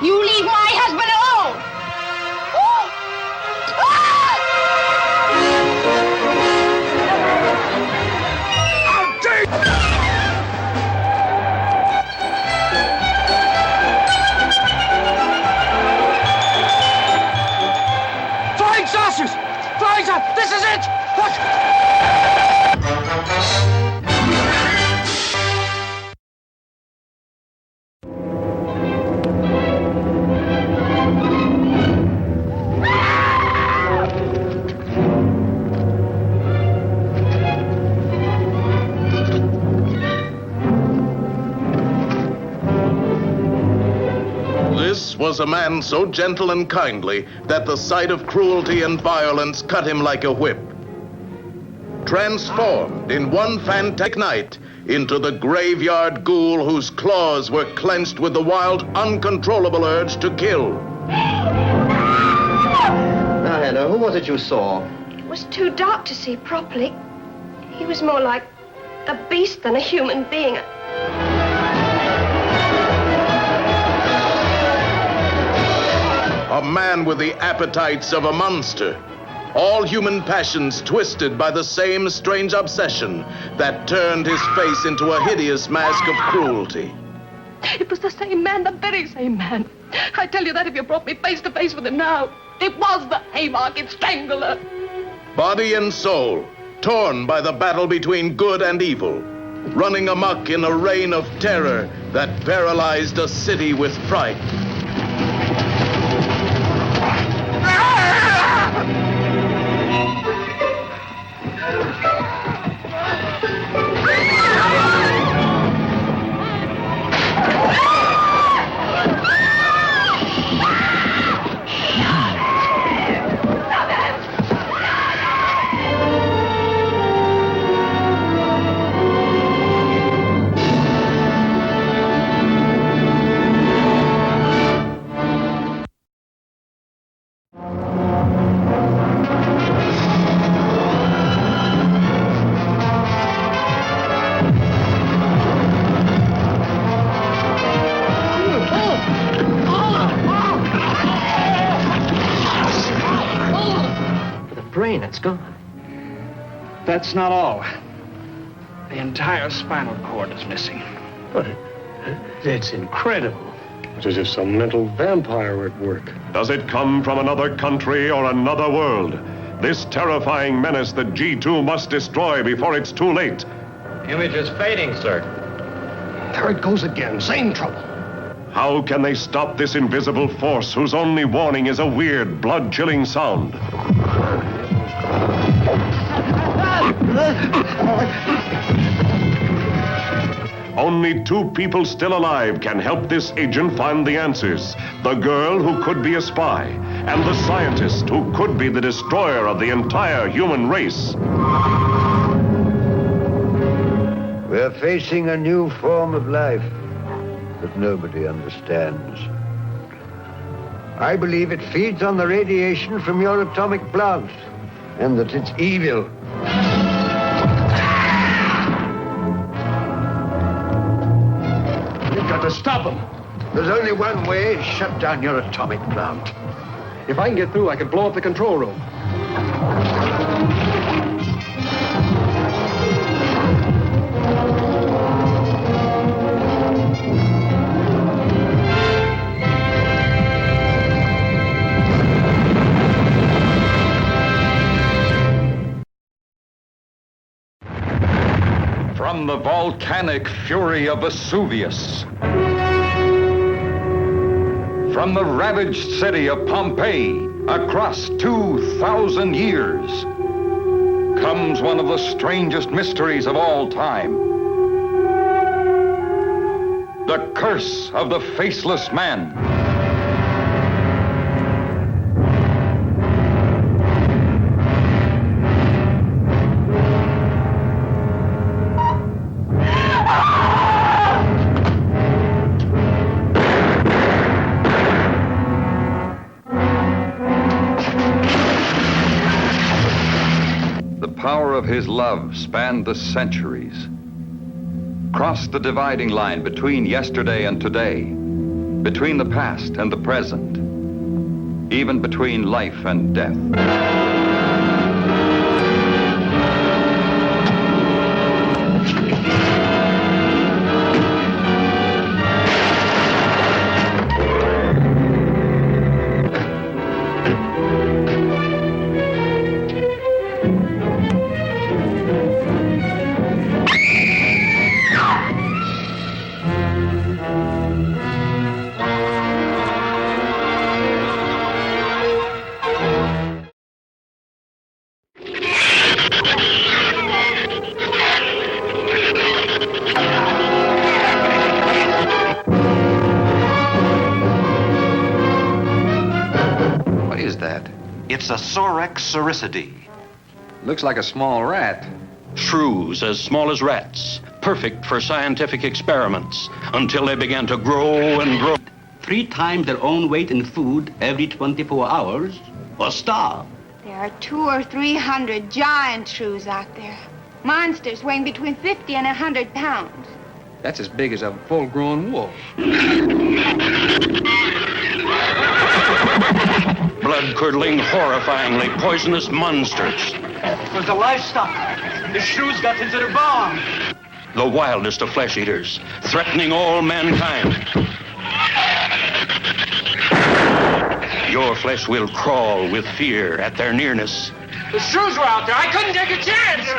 You leave my husband alone! Flying saucers! Flying saucers! This is it! Look! This was a man so gentle and kindly that the sight of cruelty and violence cut him like a whip. Transformed in one fantastic night into the graveyard ghoul whose claws were clenched with the wild, uncontrollable urge to kill. Now, Hannah, who was it you saw? It was too dark to see properly. He was more like a beast than a human being. A man with the appetites of a monster. All human passions twisted by the same strange obsession that turned his face into a hideous mask of cruelty. It was the same man, the very same man. I tell you that if you brought me face to face with him now. It was the Haymarket Strangler. Body and soul, torn by the battle between good and evil, running amok in a reign of terror that paralyzed a city with fright. brain. It's gone. That's not all. The entire spinal cord is missing. But it's incredible. It's as if some mental vampire were at work. Does it come from another country or another world? This terrifying menace that G2 must destroy before it's too late. Image is fading, sir. There it goes again. Same trouble. How can they stop this invisible force whose only warning is a weird, blood-chilling sound? Only two people still alive can help this agent find the answers. The girl who could be a spy, and the scientist who could be the destroyer of the entire human race. We're facing a new form of life that nobody understands. I believe it feeds on the radiation from your atomic plant, and that it's evil. We've got to stop them. There's only one way: shut down your atomic plant. If I can get through, I can blow up the control room. From the volcanic fury of Vesuvius, from the ravaged city of Pompeii, across 2,000 years, comes one of the strangest mysteries of all time. The curse of the faceless man. The power of his love spanned the centuries, crossed the dividing line between yesterday and today, between the past and the present, even between life and death. It's a Sorex cericidae. Looks like a small rat. Shrews as small as rats, perfect for scientific experiments, until they began to grow and grow. 3 times their own weight in food every 24 hours, or starve. There are 200 or 300 giant shrews out there. Monsters weighing between 50 and 100 pounds. That's as big as a full-grown wolf. Blood-curdling, horrifyingly poisonous monsters. It was the livestock. The shrews got into the barn. The wildest of flesh eaters, threatening all mankind. Your flesh will crawl with fear at their nearness. The shrews were out there. I couldn't take a chance.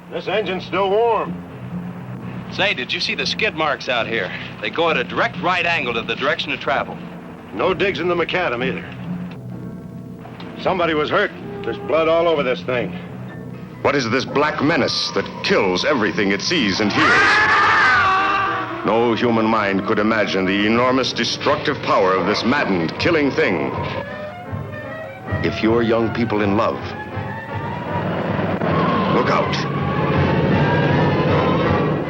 This engine's still warm. Say, did you see the skid marks out here? They go at a direct right angle to the direction of travel. No digs in the macadam either. Somebody was hurt. There's blood all over this thing. What is this black menace that kills everything it sees and hears? No human mind could imagine the enormous destructive power of this maddened, killing thing. If you're young people in love, look out.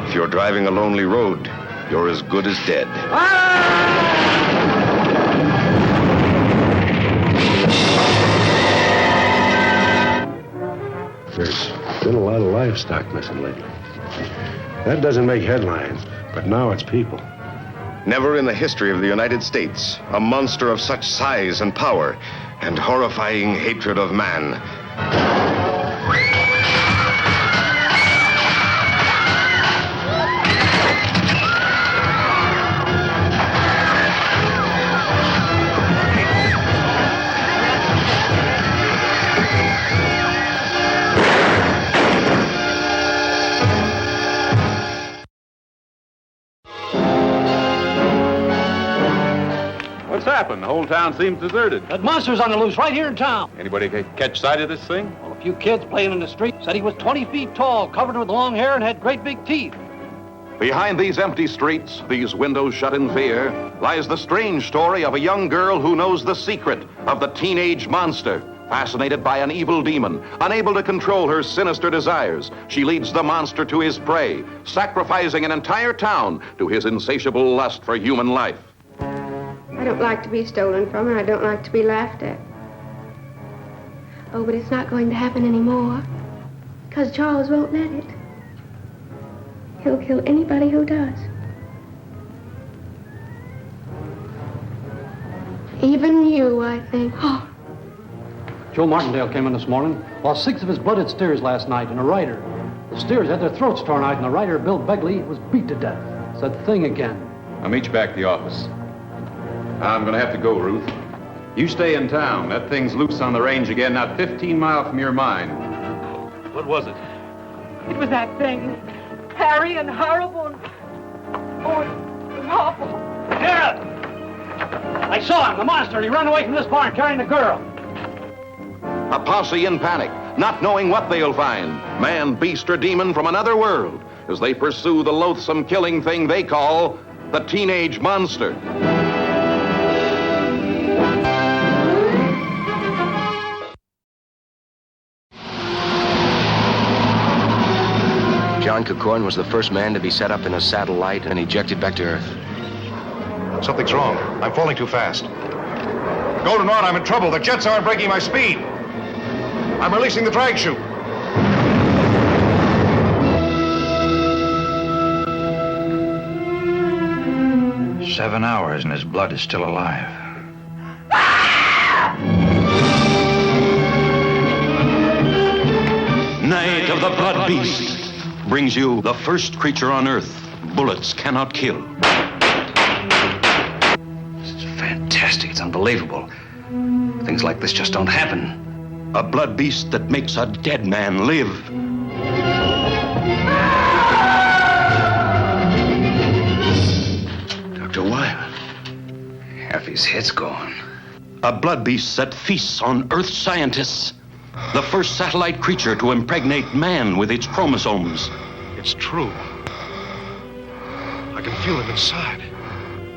If you're driving a lonely road, you're as good as dead. There's been a lot of livestock missing lately. That doesn't make headlines, but now it's people. Never in the history of the United States, a monster of such size and power and horrifying hatred of man. What's happened? The whole town seems deserted. That monster's on the loose right here in town. Anybody catch sight of this thing? Well, a few kids playing in the street said he was 20 feet tall, covered with long hair, and had great big teeth. Behind these empty streets, these windows shut in fear, lies the strange story of a young girl who knows the secret of the teenage monster. Fascinated by an evil demon, unable to control her sinister desires, she leads the monster to his prey, sacrificing an entire town to his insatiable lust for human life. I don't like to be stolen from, and I don't like to be laughed at. Oh, but it's not going to happen anymore, because Charles won't let it. He'll kill anybody who does. Even you, I think. Oh. Joe Martindale came in this morning, lost 6 of his blooded steers last night and a rider. The steers had their throats torn out, and the rider, Bill Begley, was beat to death. It's that thing again. I'll meet you back at the office. I'm gonna have to go, Ruth. You stay in town. That thing's loose on the range again, not 15 miles from your mine. What was it? It was that thing. Hairy and horrible and... Oh, it was awful. Sheriff! I saw him, the monster. He ran away from this barn carrying the girl. A posse in panic, not knowing what they'll find. Man, beast, or demon from another world, as they pursue the loathsome killing thing they call the teenage monster. John Cacorn was the first man to be set up in a satellite and ejected back to Earth. Something's wrong. I'm falling too fast. Golden Rod, I'm in trouble. The jets aren't breaking my speed. I'm releasing the drag chute. "7 hours and his blood is still alive. Night of the Blood Beast brings you the first creature on Earth bullets cannot kill. It's fantastic. It's unbelievable. Things like this just don't happen. A blood beast that makes a dead man live. Dr. Wyman. Half his head's gone. A blood beast that feasts on Earth scientists. The first satellite creature to impregnate man with its chromosomes. It's true. I can feel it inside.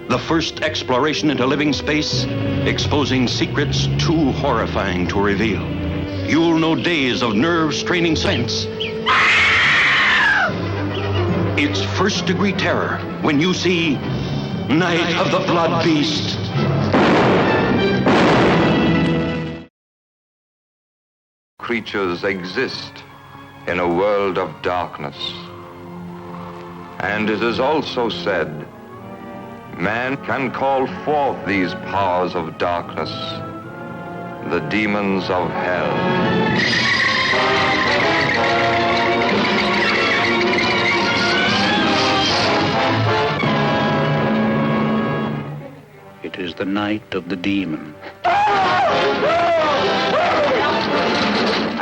The first exploration into living space, exposing secrets too horrifying to reveal. You'll know days of nerve-straining suspense. It's first-degree terror when you see Night of the Blood Beast. Creatures exist in a world of darkness. And it is also said, man can call forth these powers of darkness, the demons of hell. It is the night of the demon.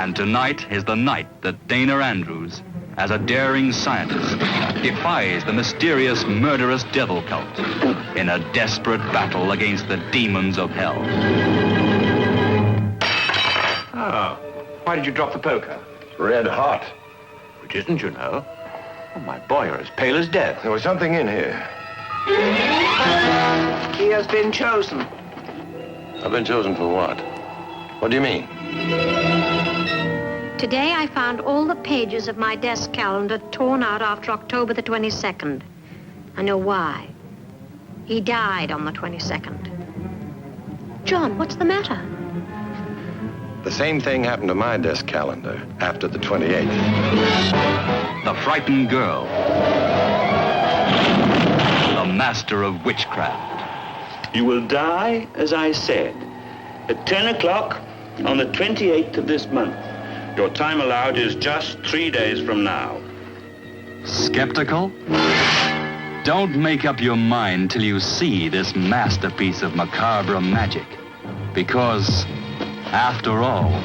And tonight is the night that Dana Andrews, as a daring scientist, defies the mysterious, murderous devil cult in a desperate battle against the demons of hell. Oh, why did you drop the poker? Red hot. Which isn't, you know. Oh, my boy, you're as pale as death. There was something in here. He has been chosen. I've been chosen for what? What do you mean? Today I found all the pages of my desk calendar torn out after October the 22nd. I know why. He died on the 22nd. John, what's the matter? The same thing happened to my desk calendar after the 28th. The frightened girl. The master of witchcraft. You will die, as I said, at 10 o'clock on the 28th of this month. Your time allowed is just 3 days from now. Skeptical? Don't make up your mind till you see this masterpiece of macabre magic. Because, after all,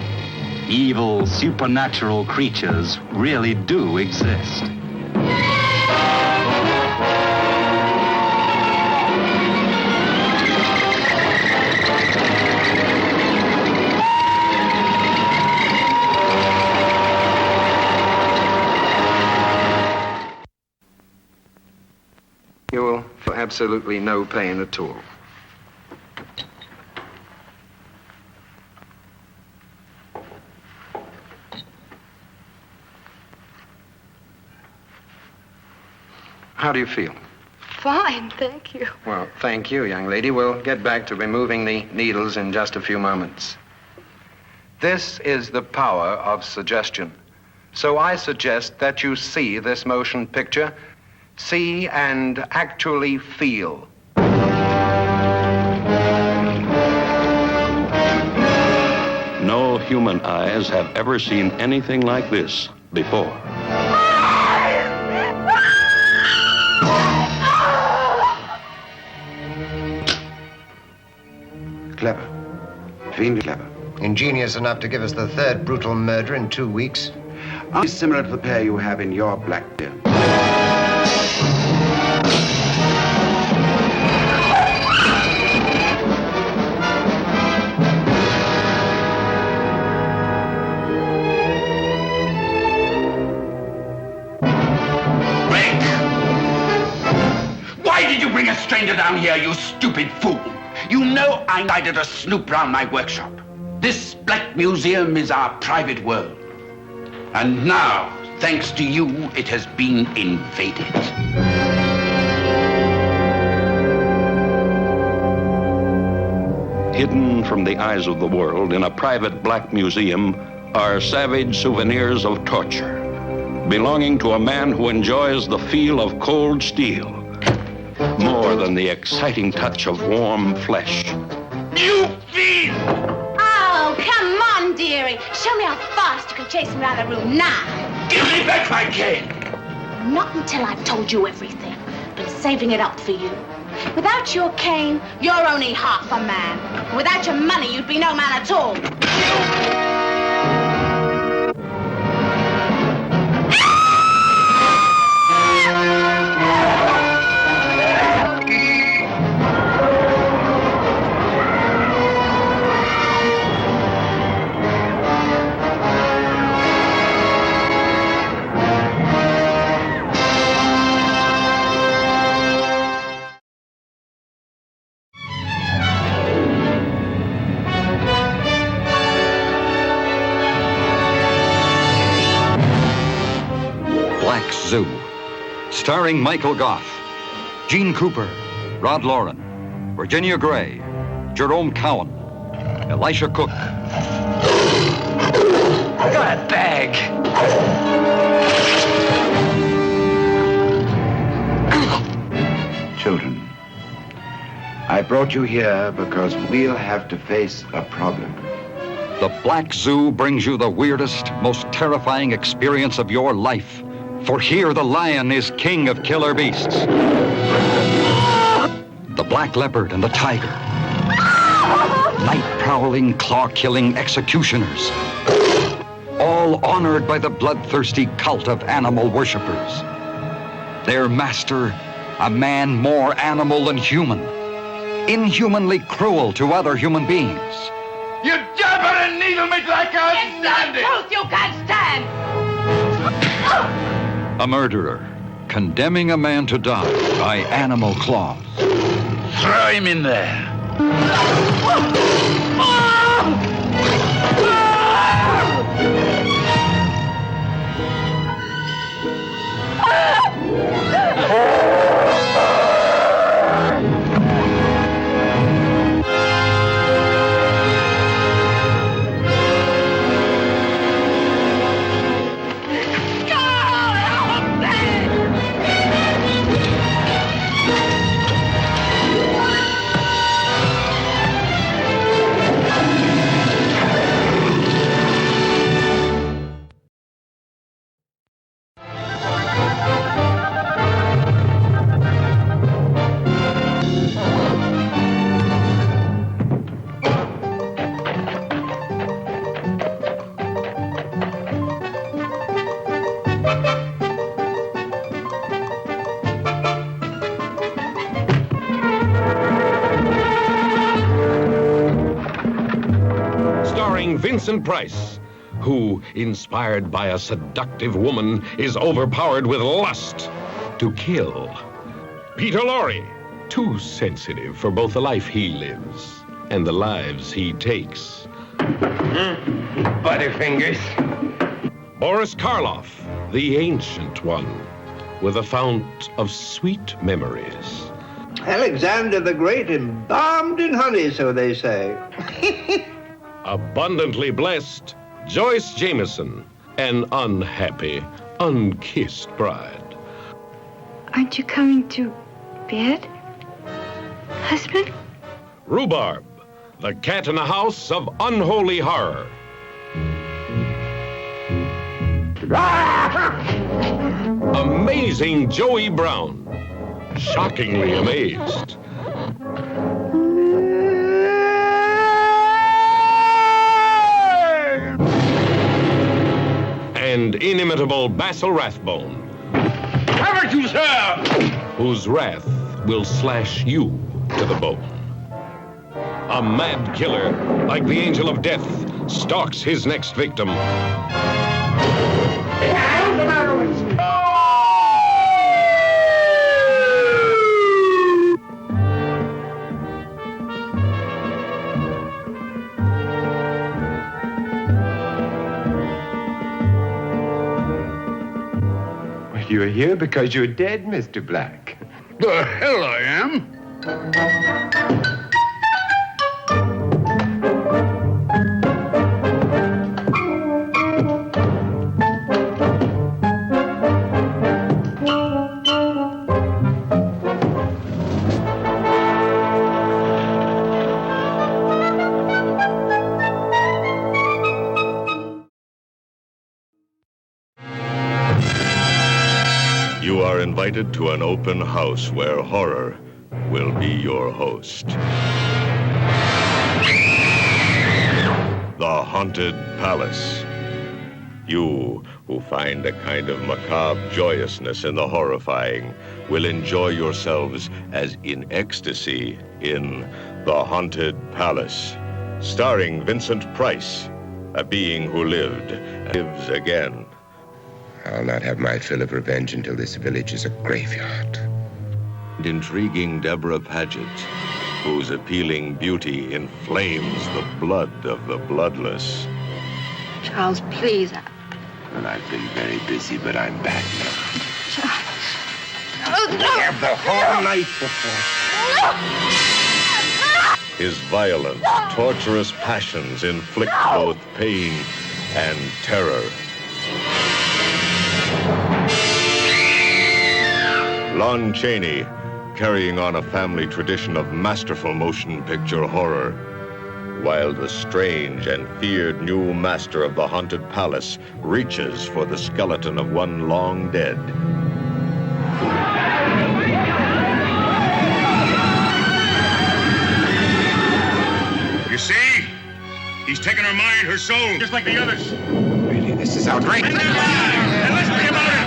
evil supernatural creatures really do exist. You will feel absolutely no pain at all. How do you feel? Fine, thank you. Well, thank you, young lady. We'll get back to removing the needles in just a few moments. This is the power of suggestion. So I suggest that you see this motion picture. See and actually feel. No human eyes have ever seen anything like this before. Clever. Fiend clever. Ingenious enough to give us the third brutal murder in 2 weeks. Similar to the pair you have in your black bear. Why did you bring a stranger down here, you stupid fool? You know I decided to snoop round my workshop. This Black Museum is our private world. And now, thanks to you, it has been invaded. Hidden from the eyes of the world in a private black museum are savage souvenirs of torture, belonging to a man who enjoys the feel of cold steel more than the exciting touch of warm flesh. You fiend! Oh, come on, dearie. Show me how fast you can chase him around the room now. Give me back my cane! Not until I've told you everything. Been saving it up for you. Without your cane, you're only half a man. Without your money, you'd be no man at all. Zoo, starring Michael Goff, Gene Cooper, Rod Lauren, Virginia Gray, Jerome Cowan, Elisha Cook. I got a bag. Children, I brought you here because we'll have to face a problem. The Black Zoo brings you the weirdest, most terrifying experience of your life. For here the lion is king of killer beasts. The black leopard and the tiger. Night-prowling, claw-killing executioners. All honored by the bloodthirsty cult of animal worshippers. Their master, a man more animal than human. Inhumanly cruel to other human beings. You jabbering and needle me till I can't stand it! Truth you can't stand! A murderer condemning a man to die by animal claws. Throw him in there. Vincent Price, who, inspired by a seductive woman, is overpowered with lust to kill. Peter Lorre, too sensitive for both the life he lives and the lives he takes. Butterfingers. Boris Karloff, the ancient one, with a fount of sweet memories. Alexander the Great embalmed in honey, so they say. Abundantly blessed, Joyce Jameson, an unhappy, unkissed bride. Aren't you coming to bed, husband? Rhubarb, the cat in a house of unholy horror. Amazing Joey Brown, shockingly amazed. And inimitable Basil Rathbone. Haven't you, sir? Whose wrath will slash you to the bone. A mad killer, like the angel of death, stalks his next victim. You're here because you're dead, Mr. Black. The hell I am. You are invited to an open house where horror will be your host. The Haunted Palace. You, who find a kind of macabre joyousness in the horrifying, will enjoy yourselves as in ecstasy in The Haunted Palace. Starring Vincent Price, a being who lived and lives again. I'll not have my fill of revenge until this village is a graveyard. And intriguing Deborah Paget, whose appealing beauty inflames the blood of the bloodless. Charles, please. Well, I've been very busy, but I'm back now. Charles, no! Have the whole night. His violent, torturous passions inflict both pain and terror. Lon Chaney, carrying on a family tradition of masterful motion picture horror, while the strange and feared new master of the Haunted Palace reaches for the skeleton of one long dead. You see? He's taken her mind, her soul, just like the others. Really, this is outrageous. And let's be about it.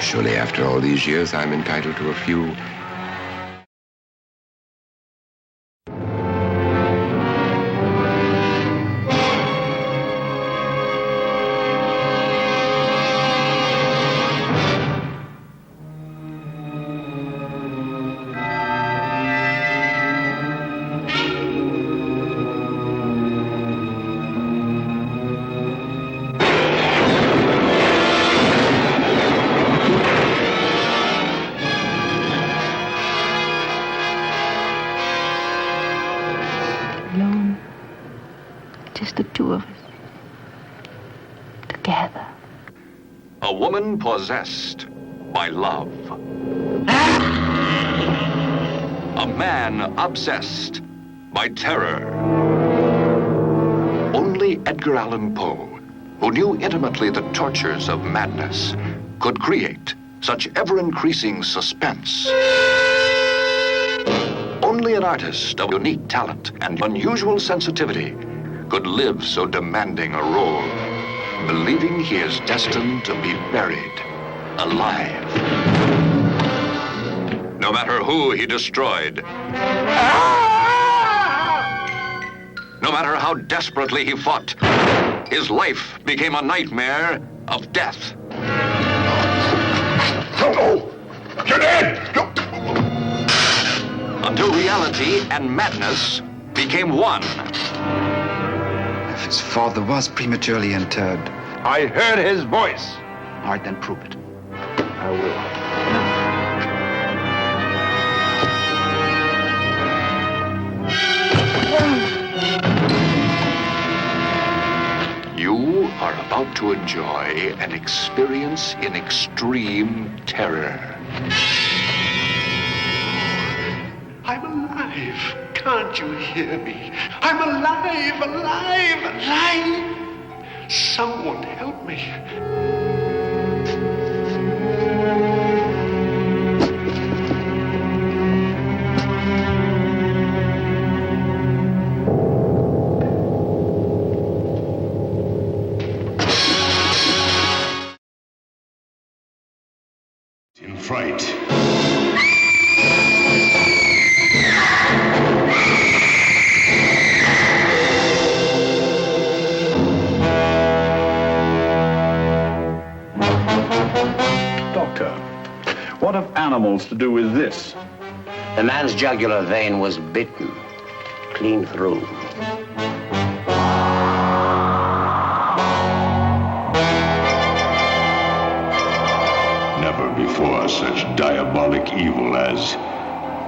Surely after all these years, I'm entitled to a few... Alone. Just the two of us. Together. A woman possessed by love. A man obsessed by terror. Only Edgar Allan Poe, who knew intimately the tortures of madness, could create such ever-increasing suspense. Only an artist of unique talent and unusual sensitivity could live so demanding a role, believing he is destined to be buried alive. No matter who he destroyed, no matter how desperately he fought, his life became a nightmare of death. No! You're dead! No. Until reality and madness became one. If his father was prematurely interred. I heard his voice. All right, then prove it. I will. You are about to enjoy an experience in extreme terror. I'm alive. Can't you hear me? I'm alive, alive, alive. Someone help me. In fright. Doctor, what have animals to do with this? The man's jugular vein was bitten, clean through. Never before such diabolic evil as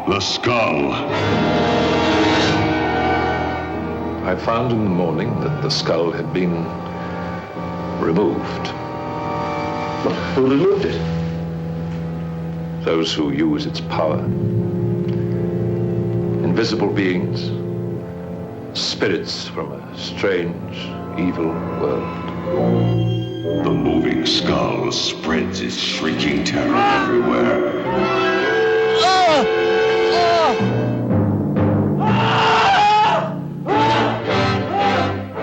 the skull. I found in the morning that the skull had been removed. But who removed it? Those who use its power. Invisible beings, spirits from a strange, evil world. The moving skull spreads its shrieking terror everywhere.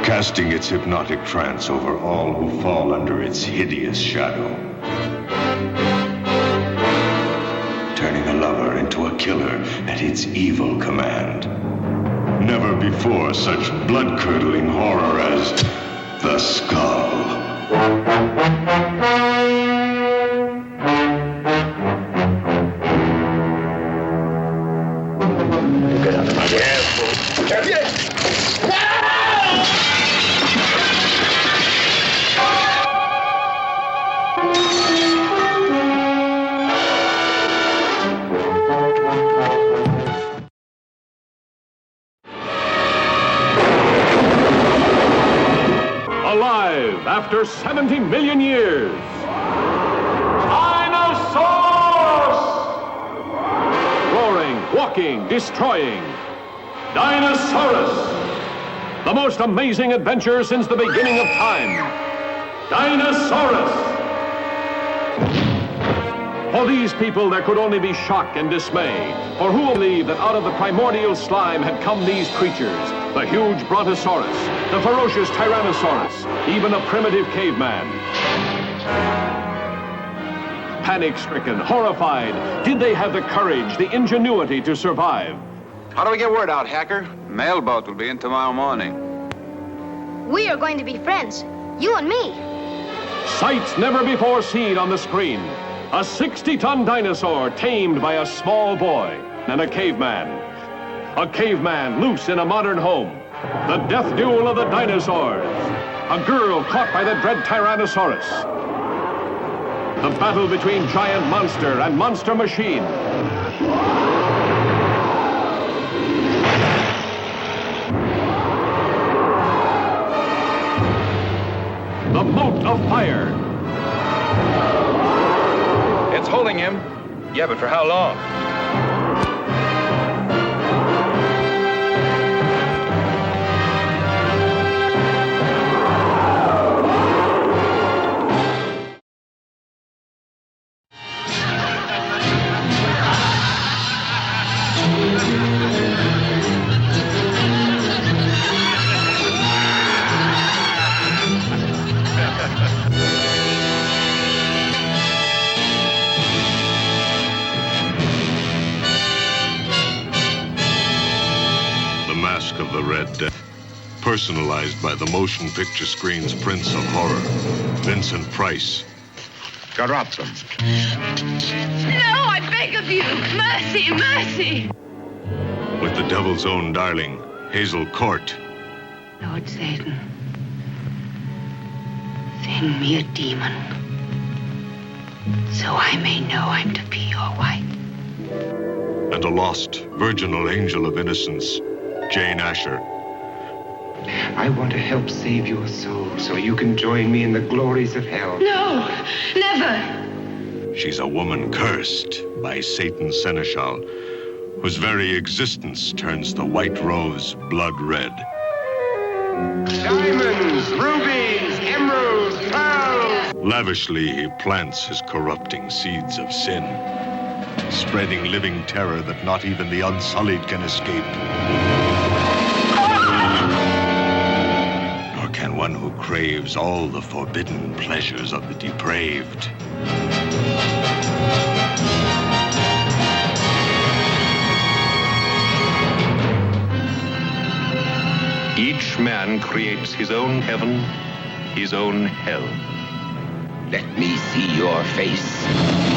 Casting its hypnotic trance over all who fall under its hideous shadow. Turning a lover into a killer at its evil command. Never before such blood-curdling horror as the skull. Get out of my way. Alive after 70 million years. Roaring, walking, destroying. Dinosaurus! The most amazing adventure since the beginning of time. Dinosaurus! For these people, there could only be shock and dismay. For who will believe that out of the primordial slime had come these creatures? The huge brontosaurus, the ferocious tyrannosaurus, even a primitive caveman. Panic-stricken, horrified, did they have the courage, the ingenuity to survive? How do we get word out, Hacker? Mailboat will be in tomorrow morning. We are going to be friends, you and me. Sights never before seen on the screen. A 60-ton dinosaur tamed by a small boy and a caveman. A caveman loose in a modern home. The death duel of the dinosaurs. A girl caught by the dread Tyrannosaurus. The battle between giant monster and monster machine. The moat of fire. It's holding him. Yeah, but for how long? Of the Red Death, personalized by the motion picture screen's Prince of Horror, Vincent Price. Got ransom. No, I beg of you. Mercy, mercy. With the devil's own darling, Hazel Court. Lord Satan, send me a demon, so I may know I'm to be your wife. And a lost, virginal angel of innocence, Jane Asher. I want to help save your soul so you can join me in the glories of hell. No, never. She's a woman cursed by Satan's seneschal, whose very existence turns the white rose blood red. Diamonds, rubies, emeralds, pearls. Lavishly he plants his corrupting seeds of sin, spreading living terror that not even the unsullied can escape. Nor can one who craves all the forbidden pleasures of the depraved. Each man creates his own heaven, his own hell. Let me see your face.